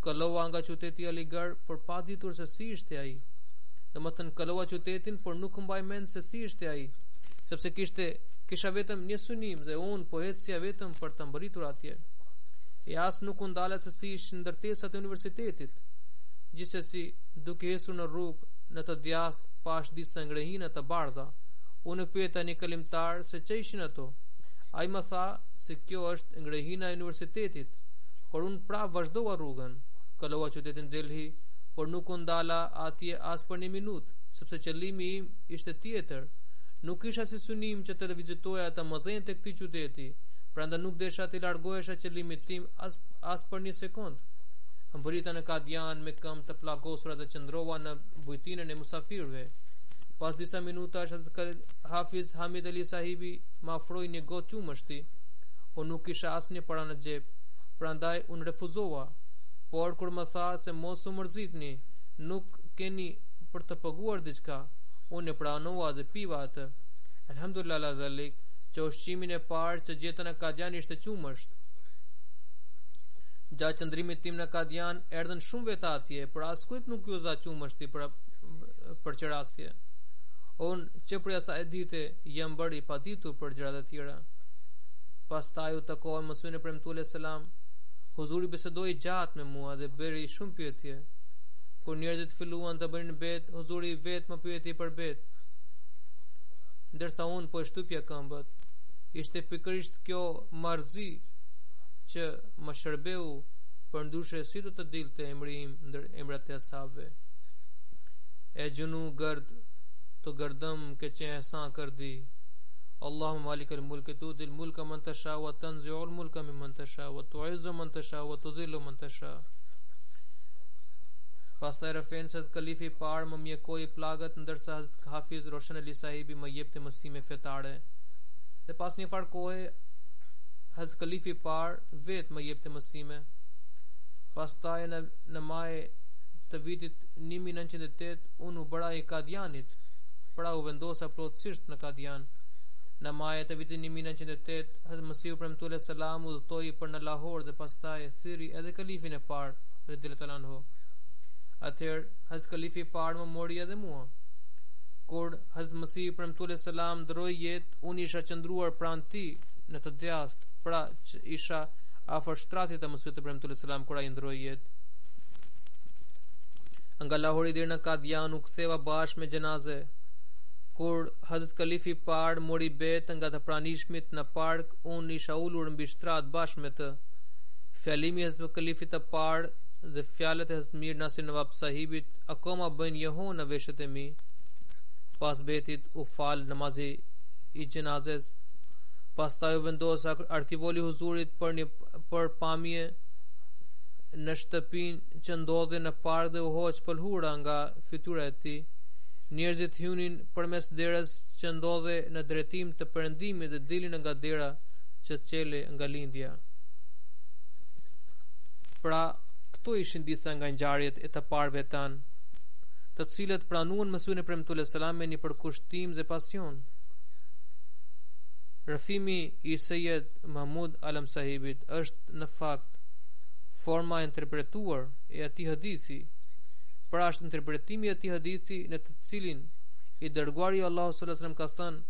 Kalova nga qyteti Aligar, por pa ditur se si ishte ai. Domethënë kalova qytetin, por nuk mbaj mend se si ishte ai, sepse kisha vetëm një synim dhe unë po ecja vetëm për të mbërritur atje. E as nuk u ndala se si ishin ndërtesat e universitetit. Gjithsesi, duke ecur në rrugë në të djathtë, pash disa ngrehina të bardha. Unë pyeta një kalimtar se ç'e ishin ato. Ai më tha se kjo është ngrehina e universitetit, por unë prap vazhdova rrugën. Kalova qytetin Delhi, por nuk u ndala atje as për një minutë, sepse qëllimi im ishte tjetër. Nuk isha si synim që të vizitoja të mëdhenjtë e këtij qyteti, prandaj nuk desha të largohesha qëllimit tim as për një sekond. Mbërrita në Kadian me këmbë të plagosura dhe qëndrova në bujtinën e musafirëve. Pas disa minutash Hafiz Hamid Ali sahibi më ofroi një gotë qumështi. Unë nuk kisha asnjë para në xhep, prandaj unë refuzova. Por kur më tha se mos u mërzitni, nuk keni për të paguar diçka, unë e pranova dhe piva atë. Alhamdulillah la dhalik, që ushqimin e parë që gjeta në Kadian ishte qumësht. Gjatë qëndrimit tim në Kadian erdhën shumë veta atje, por askujt nuk ju dha qumështi për qerasje. Unë që për asaj dite jam bërë i paditur për gjërat e tjera. Pastaj u takova me mësuesin e premtuar selam. Huzuri bisedoi gjatë me mua dhe bëri shumë pyetje. Kur njerëzit filluan të bënin bet, Huzuri vetë më pyeti për bet. Ndërsa unë po e shtypja këmbët. Ishte pikërisht kjo marrëzi që më shërbeu, për ndryshe si do të dilte emri im ndër emrat e ashabëve. E gjunu gërd të gërdëm ke që ehsan kërdi. Allahumma malikal mulki tu'til mulka man tasha wa tanzi'ul mulka mimman tasha wa tu'izzu man tasha wa tudhillu man tasha. Pastaj rëfen se kalifi i parë më mjekoi plagat, ndërsa Hafiz Roshan Ali sahibi më jepte mësime fetare. Dhe pas një farë kohe Hazrat kalifi i parë vetë më jepte mësime. Pastaj në maj të vitit 1908 unë u bëra i Kadianit, pra u vendosa plotësisht në Kadian. Në maj të vitit 1908 Hazrat Masihu premtuar selam udhtoi për në Lahore dhe pastaj thiri edhe kalifin e parë radhiyallahu anhu. Atëherë Hazrat kalifi i parë më mori edhe mua. Kur Hazrat Masihu premtuar selam ndroi jetë, unë isha qëndruar pranë tij në të djathtë, pra që isha afër shtratit të Masiut të premtuar selam kur ai ndroi jetë. Nga Lahori deri në Kadian u ktheva bashkë me xhenaze. Kur Hazrat kalifi i parë mori bet nga të pranishmit në park, unë isha ulur mbi shtrat bashkë me të. Fjalimi i Hazrat kalifit të parë dhe fjalët e Hazrat Mir Nasir Nawab sahibit akoma bëjnë jehon në veshët e mi. Pas betit u fal namazi i xhenazes. Pastaj u vendosa arkivoli Huzurit për pamje në shtëpinë që ndodhi në park dhe u hoq pëlhura nga fytyra e tij. Njerëzit hynin përmes derës që ndodhe në drejtim të perëndimit dhe dilin nga dera që çele nga lindja. Pra, këto ishin disa nga ngjarjet e të parëve tan, të cilët pranuan mësuesin e premtuar selam me një përkushtim dhe pasion. Rëfimi i Sejed Mahmud Alam sahibit është në fakt forma e interpretuar e atij hadithi. Pra është interpretimi i atij hadithi në të cilin i dërguari Allahu sallallahu alaihi wasallam ka thënë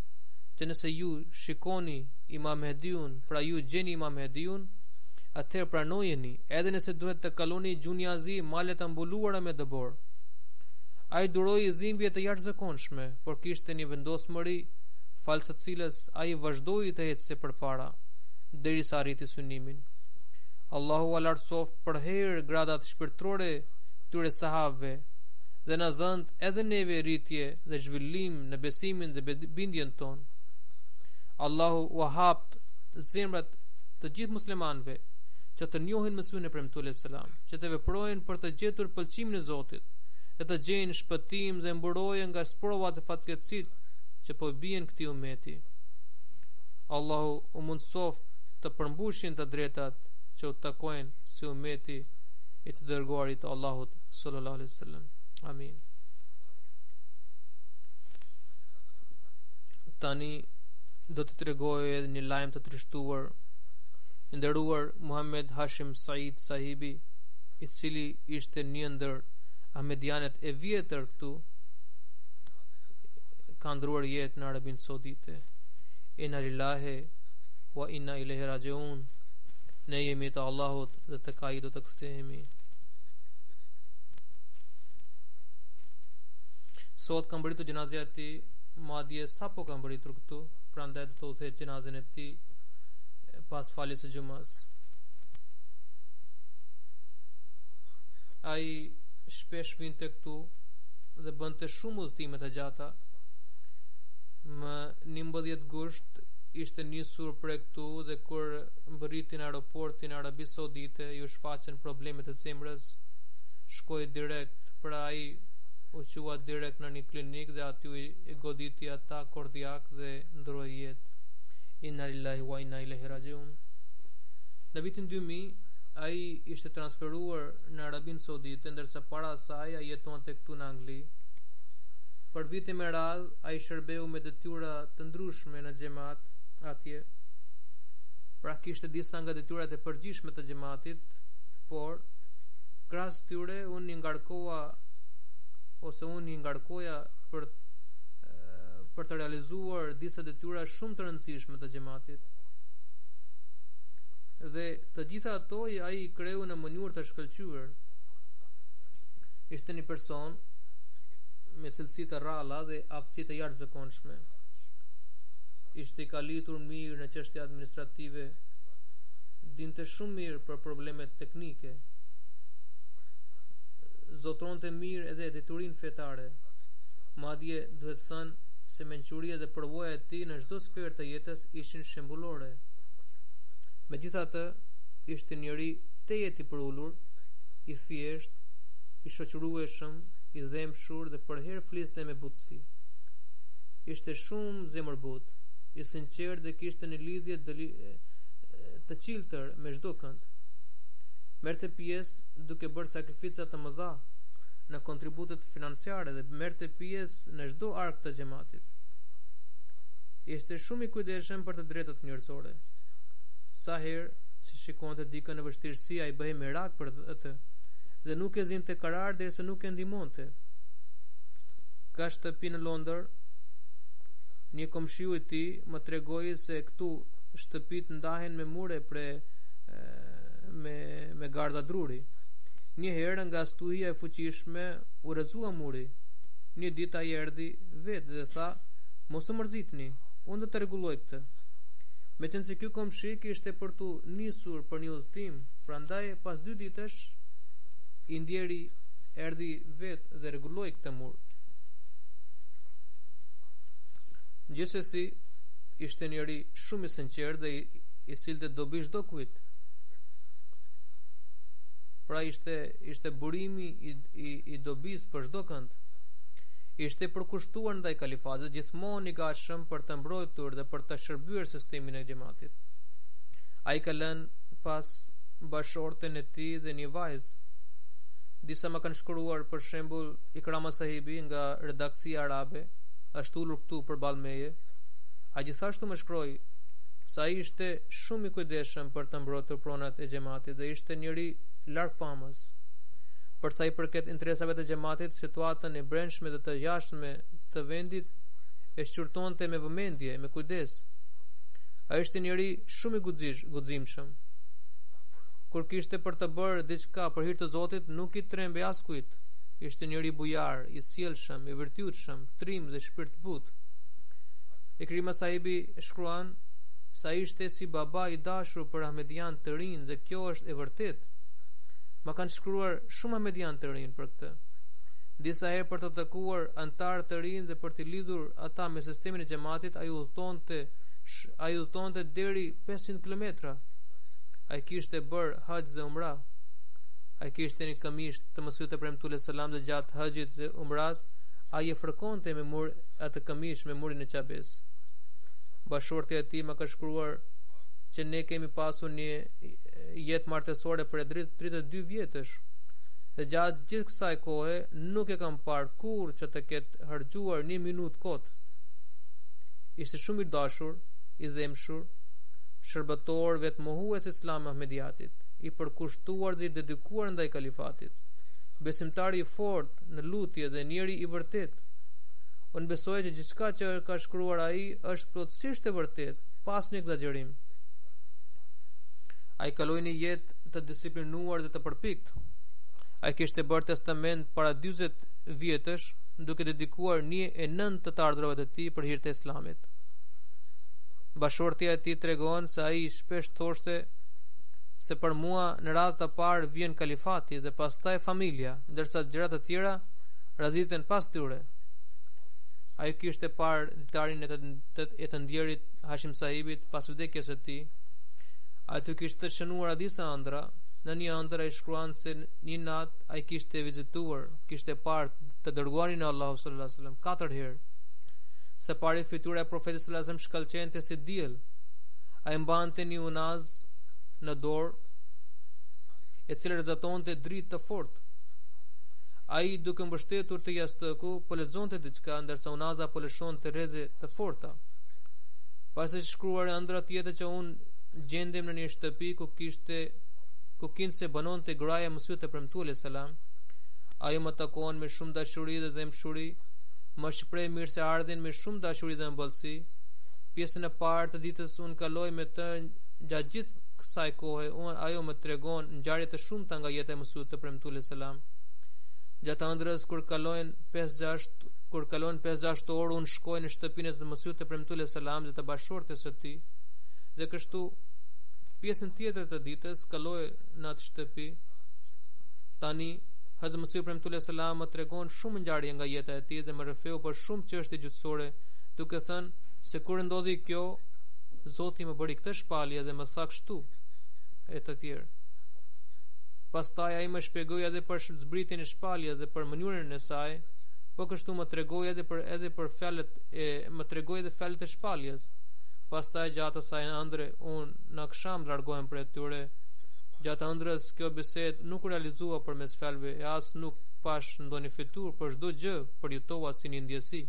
që nëse ju shikoni Imam Mehdiun, pra ju gjeni Imam Mehdiun, atëherë pranojeni, edhe nëse duhet të kaloni Gjunjazi, malet të mbuluara me dëbor. Ai duroi dhimbje të jashtëzakonshme, por kishte një vendosmëri falë së cilës ai vazhdoi të ecë përpara derisa arriti synimin. Allahu alartësoft për herë gradat shpirtërore tyre sahabëve dhe na dhënë edhe neve rritje dhe zhvillim në besimin dhe bindjen ton. Allahu u hapt zemrat të gjithë muslimanëve që të njohin mësuesin e premtuar selam, që të veprojnë për të gjetur pëlqimin e Zotit, dhe të gjejnë shpëtim dhe mburojë nga sprovat e fatkeqësitë që po bien këtij ummeti. Allahu u mundsoft të përmbushin të drejtat që u takojnë si ummeti i të dërguarit të Allahut sallallahu alaihi wasallam. Amin. Tani do të tregoj edhe një lajm të trishtuar. I nderuar Muhammed Hashim Said Sahibi, i cili ishte një ndër ahmedianet e vjetër këtu, ka ndruar jetë në Arabinë Saudite. Inna lillahi wa inna ilaihi rajiun. Ne jemi të Allahut dhe tek ai do të kthehemi. Sot kam bëritur gjenazja e tij, madje sapo kam bëritur këtu, prandaj do të udhëhet gjenazën e tij pas faljes së xhumas. Ai shpesh vinte këtu dhe bënte shumë udhëtime të gjata. Më 11 gusht ishte nisur për këtu dhe kur mbërriti në aeroportin e Arabisë Saudite, ju shfaqen problemet e zemrës, shkoi direkt, pra ai u qua direkt në një klinik dhe aty i goditi ata kardiak dhe ndroi jetë. Inna lillahi wa inna ilaihi rajiun. Në vitin 2000 ai ishte transferuar në Arabinë Saudite, ndërsa para asaj ai jetonte këtu në Angli. Për vite me radhë ai shërbeu me detyra të ndryshme në xhamat atje. Pra kishte disa nga detyrat e përgjithshme të xhamatit, por krahas tyre unë i ngarkoja për të realizuar disa detyra shumë të rëndësishme të xhamatit. Dhe të gjitha ato ai i kreu në mënyrë të shkëlqyer. Ishte një person me cilësi të rralla dhe aftësi të jashtëzakonshme. Ishte i kalitur mirë në çështje administrative, dinte shumë mirë për problemet teknike, zotronte mirë edhe deturinë fetare. Madje duhet thënë se mençuria dhe përvoja e tij në çdo sferë të jetës ishin shembullore. Megjithatë, ishte njëri tejet i përulur, i thjeshtë, i shoqërueshëm, i dhemshur dhe përherë fliste me butësi. Ishte shumë zemërbut, i sinqert dhe kishte një lidhje të qiltër me çdo kënd. Merrte pjesë duke bërë sakrifica të mëdha në kontributet financiare dhe merrte pjesë në çdo ark të xhamatit. Ishte shumë i kujdesshëm për të drejtat njerëzore. Sa herë që shikonte dikën në vështirësi, ai bëhej merak për atë dhe nuk e zinte karar derisa nuk e ndihmonte. Ka shtëpi në Londër. Një komshiu i tij më tregoi se këtu shtëpit ndahen me mure me garda druri. Një herë nga stuhia e fuqishme u rrezua muri. Një ditë ai erdhi vetë dhe tha: "Mos u mërzitni, unë do të rregulloj këtë." Meqense ky komshi kishte për tu nisur për një udhëtim, prandaj pas 2 ditësh i ndjeri erdhi vetë dhe rregulloi këtë mur. Gjithsesi, ishte njëri shumë i sinqert dhe i silte dobi çdo kujt. Pra ishte burimi i dobis për çdo kënd. Ishte përkushtuar ndaj kalifatit, gjithmonë i gatshëm për të mbrojtur dhe për të shërbyer sistemin e xhamatit. Ai ka lënë pas bashorten e tij dhe një vajzë. Disa më kanë shkruar, për shembull, Ikrama Sahibi nga redaksia arabe, është ulur këtu përballë meje. Ai gjithashtu më shkroi se ai ishte shumë i kujdesshëm për të mbrojtur pronat e xhamatit dhe ishte njëri largpamës. Për sa i përket interesave të xhamatit, situatën e brendshme dhe të jashtme të vendit e shqyrtonte me vëmendje, me kujdes. Ai ishte njëri shumë i guximshëm. Kur kishte për të bërë diçka për hir të Zotit, nuk i trembej askujt. Ishte njëri bujar, i sjellshëm, i vërtetshëm, trim dhe shpirt but. Ikrima Sahibi shkruan se ai ishte si baba i dashur për ahmedian të rinj dhe kjo është e vërtetë. Ma kanë shkruar shumë ahmedian të rinj për këtë. Disa herë për të takuar antar të rinj dhe për të lidhur ata me sistemin e xhamatit, ai udhtonte deri 500 kilometra. Ai kishte bërë haxh dhe umra. Ai kishte një këmishë të Mesihut e Premtuar selam dhe gjatë haxhit dhe umras ai e fërkonte me atë këmishë me murin e Qabes. Bashortja e tij më ka shkruar që ne kemi pasur një jetë martesore për 32 vjetësh. Dhe gjatë gjithë kësaj kohe nuk e kam parë kur që të ketë harxuar 1 minutë kot. Ishte shumë i dashur, i dhemshur, shërbëtor vetmohues Islam Ahmediatit, i përkushtuar dhe i dedikuar ndaj kalifatit, besimtar i fortë në lutje dhe njeri i vërtet. Unë besoj që gjithçka që ka shkruar ai është plotësisht e vërtet, pas një egzagerim. Ai kaloi një jetë të disiplinuar dhe të përpikt. Ai kishte bërë testament para 40 vjetësh, duke dedikuar 1/9 të ardhurave të tij për hir të Islamit. Bashortja e tij tregon se ai shpesh thoshte se për mua në radhë të parë vjen kalifati dhe pastaj familja, ndërsa gjërat të tjera radhiten pas tyre. Ai kishte parë ditarin e të ndjerit Hashim Sahibit pas vdekjes së tij. Aty kishte shënuar disa ëndra. Në një ëndër ai shkruan se një natë ai kishte vizituar, kishte parë të dërguarin e Allahut sallallahu alaihi wasallam 4 herë. Së pari fytyra e profetit sallallahu alaihi wasallam shkallqente si diell. Ai mbante një unaz në dorë, e cila rrezatonte dritë të fortë. Ai duke mbështetur të jastëku po lexonte diçka, ndërsa unaza po lëshonte rreze të forta. Pasi shkruar ëndra tjetër që unë gjendem në një shtëpi ku se banonte graja e Mesihut e premtuar alayhis salam. Ajo më takon me shumë dashuri dhe dëmshuri, më shpreh mirëseardhjen me shumë dashuri dhe ëmbëlsi. Pjesën e parë të ditës unë kaloj me të gjatë gjithë kësaj kohe. Ajo më tregon ngjarje të shumta nga jeta e Mesihut të premtuar alayhis salam. Gjatë ëndrës kur kalojnë 5-6 orë, unë shkoj në shtëpinë e Mesihut të premtuar alayhis salam dhe të bashortes së tij. Dhe kështu pjesën tjetër të ditës kaloi në atë shtëpi. Tani Hazrat Mesih premtuar alayhis salam më tregon shumë ngjarje nga jeta e tij dhe më rrëfeu për shumë çështje gjyqësore, duke thënë se kur ndodhi kjo, Zoti më bëri këtë shpallje dhe më tha kështu e të tjerë. Pastaj ai më shpjegoi edhe për zbritjen e shpalljes dhe për mënyrën e saj, po kështu më tregoi edhe për fjalët e shpalljes. Pastaj gjatë asaj ëndre unë në akşam largohem prej tyre. Gjatë ëndrës kjo bisedë nuk u realizua përmes fjalëve e as nuk pash ndonjë fitur për çdo gjë, përjetova si një ndjesi.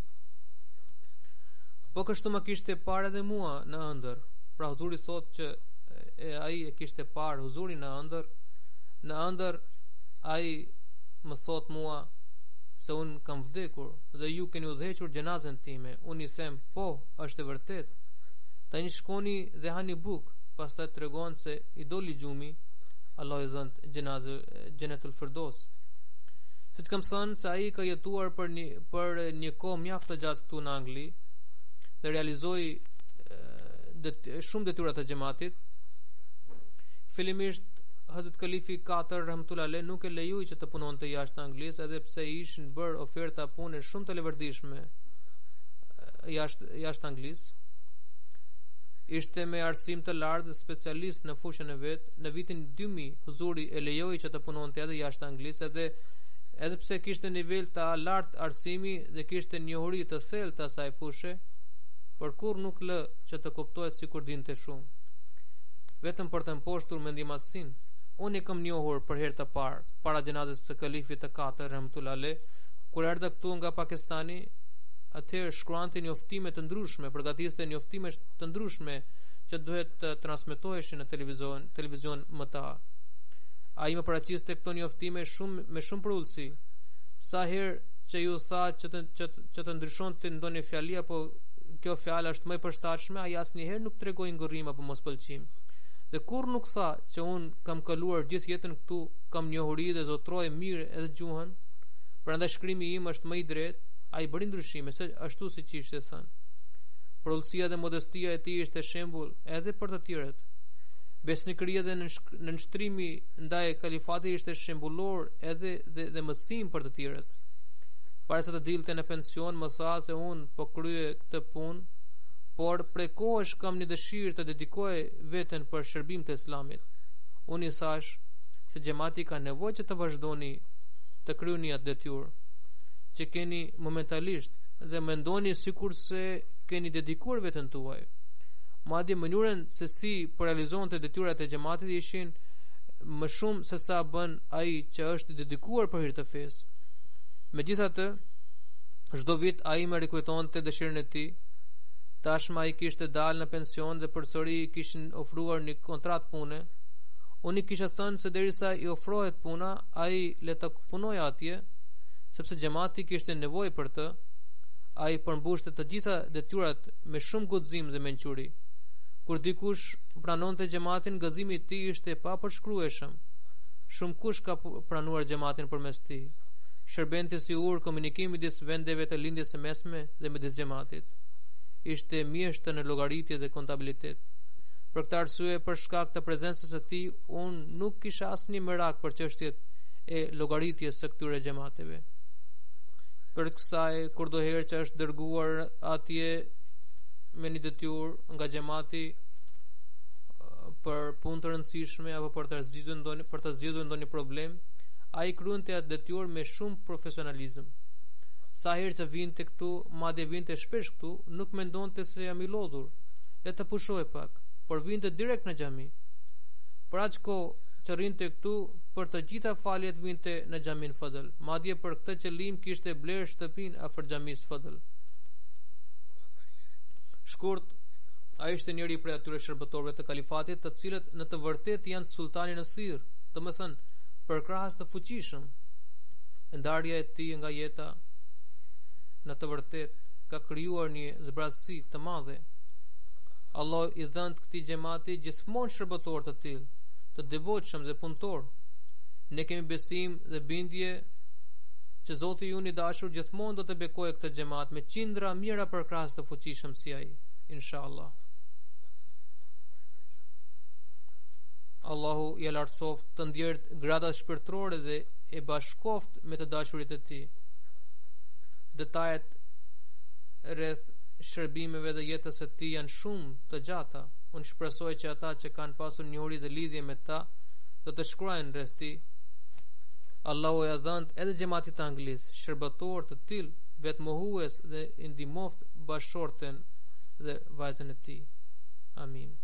Po kështu më kishte parë edhe mua në ëndër. Pra Huzuri thotë që ai e kishte parë Huzurin në ëndër. Në ëndër ai më thot mua se unë kam vdekur dhe ju keni udhëhequr gjenazën time. Unë i them, po, është e vërtet. Tani shkoni dhe hani buk. Pastaj tregon se i doli gjumi, Allah i dhënë Gjenetul Firdos. Siç kam thënë se ai ka jetuar për një kohë mjaft të gjatë këtu në Angli dhe realizoi shumë detyra të xhamatit. Fillimisht Hazrat Kalifi 4 rahmetullah alay nuk e lejoi që të punonte jashtë Anglisë, edhe pse i ishin bërë oferta pune shumë të levërdishme jashtë Anglisë. Ishte me arsim të lartë dhe specialist në fushën e vet. Në vitin 2000 Huzuri e lejoi që të punonte edhe jashtë Anglisë, edhe pse kishte nivel të lartë arsimi dhe kishte njohuri të thellë të asaj fushë, por kur nuk lë që të kuptohet sikur dinte shumë. Vetëm për të mposhtur mendimasin. Unë e kam njohur për herë të parë para gjenazës së Kalifit të 4 rahmetullah alay, kur erdha këtu nga Pakistani. Atëherë shkruante njoftime të ndryshme, përgatiste njoftime të ndryshme që duhet të transmetoheshin në televizion mëta. Ai më paraqiste këto njoftime me shumë përullësi. Sa herë që ju tha që të ndryshonte ndonjë fjali apo kjo fjalë është më e përshtatshme, ai asnjëherë nuk tregoi ngurrim apo mospëlqim. Dhe kur nuk tha që unë kam kaluar gjithë jetën këtu, kam njohuri dhe zotroj mirë edhe gjuhën, prandaj shkrimi im është më i drejtë. Ai bëri ndryshime, ashtu siç ishte thënë. Përullësia dhe modestia e tij ishte shembull edhe për të tjerët. Besnikëria dhe nënshtrimi ndaj kalifatit ishte shembullor edhe dhe mësim për të tjerët. Para se të dilte në pension, më tha se unë po krye këtë punë, por prej kohësh kam një dëshirë të dedikoj veten për shërbim të Islamit. Unë i thash se xhamati ka nevojë që të vazhdoni të kryeni atë detyrë që keni momentalisht dhe mendoni sikur se keni dedikuar veten tuaj. Madje mënyrën se si po realizonte detyrat e xhamatit ishin më shumë se sa bën ai që është dedikuar për hir të fesë. Megjithatë, çdo vit ai më rikujtonte dëshirën e tij. Tashmë ai kishte dalë në pension dhe përsëri i kishin ofruar një kontratë pune. Unë i kisha thënë se derisa i ofrohet puna, ai le të punojë atje, sepse xhamati kishte nevojë për të. Ai përmbushte të gjitha detyrat me shumë guxim dhe mençuri. Kur dikush pranonte xhamatin, gëzimi i tij ishte papërshkrueshëm. Shumë kush ka pranuar xhamatin përmes tij. Shërbente si ur komunikim midis vendeve të lindjes së mesme dhe midis xhamatit. Ishte mjeshtër në llogaritje dhe kontabilitet. Për këtë arsye, për shkak të prezencës së tij, unë nuk kisha asnjë merak për çështjet e llogaritjes së këtyre xhamateve. Për kësaj, kurdoherë që është dërguar atje me një detyrë nga xhamati për punë të rëndësishme apo për të zgjidhur ndonjë problem, ai kryente atë detyrë me shumë profesionalizëm. Sa herë që vinte këtu, madje vinte shpesh këtu, nuk mendonte se jam i lodhur, le të pushoj pak, por vinte direkt në xhami. Për aq kohë që rrinte këtu, për të gjitha faljet vinte në xhamin Fadl. Madje për këtë qëllim kishte blerë shtëpinë afër xhamisë Fadl. Shkurt, ai ishte njëri prej atyre shërbëtorëve të kalifatit, të cilët në të vërtetë janë sultani në sirr, domethënë përkrahas të fuqishëm. Ndarja e tij nga jeta në të vërtetë ka krijuar një zbrazësi të madhe. Allah i dhënë këtij xhamati gjithmonë shërbëtor të tillë, të devotshëm dhe punëtor. Ne kemi besim dhe bindje që Zoti i dashur gjithmonë do të bekojë këtë xhamat me qindra mira përkrahas të fuqishëm si ai, inshallah. Allahu i lartësoft të ndjert gradat shpirtërore dhe e bashkoft me të dashurit e tij. Detajet rreth shërbimeve dhe jetës së tij janë shumë të gjata. Unë shpresoj që ata që kanë pasur njohuri dhe lidhje me ta do të shkruajnë rreth tij. Allahu ja dhënë edhe xhamatit të Anglisë shërbëtor të tillë vetmohues dhe i ndihmoft bashorten dhe vajzën e tij. Amin.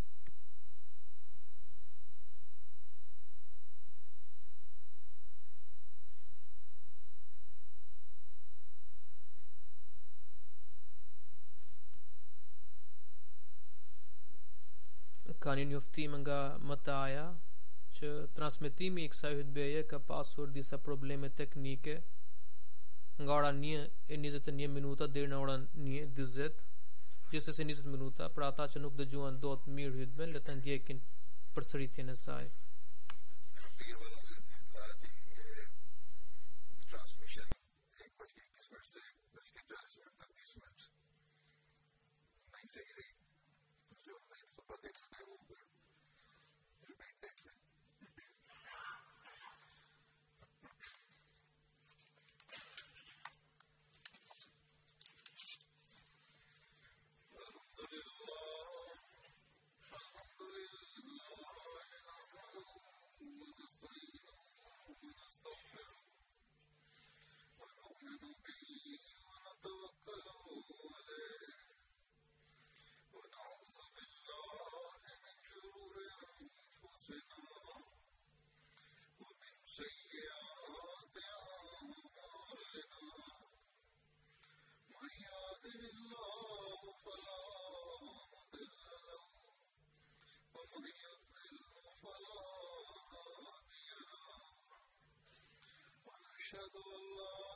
Ka një njoftim nga Mataja që transmetimi i kësaj hutbeje ka pasur disa probleme teknike nga ora 1:21 deri në orën 1:40, gjithsesi 20 minuta, për ata që nuk dëgjuan dot mirë hutben, le të ndjekin përsëritjen e saj. أشهد أن لا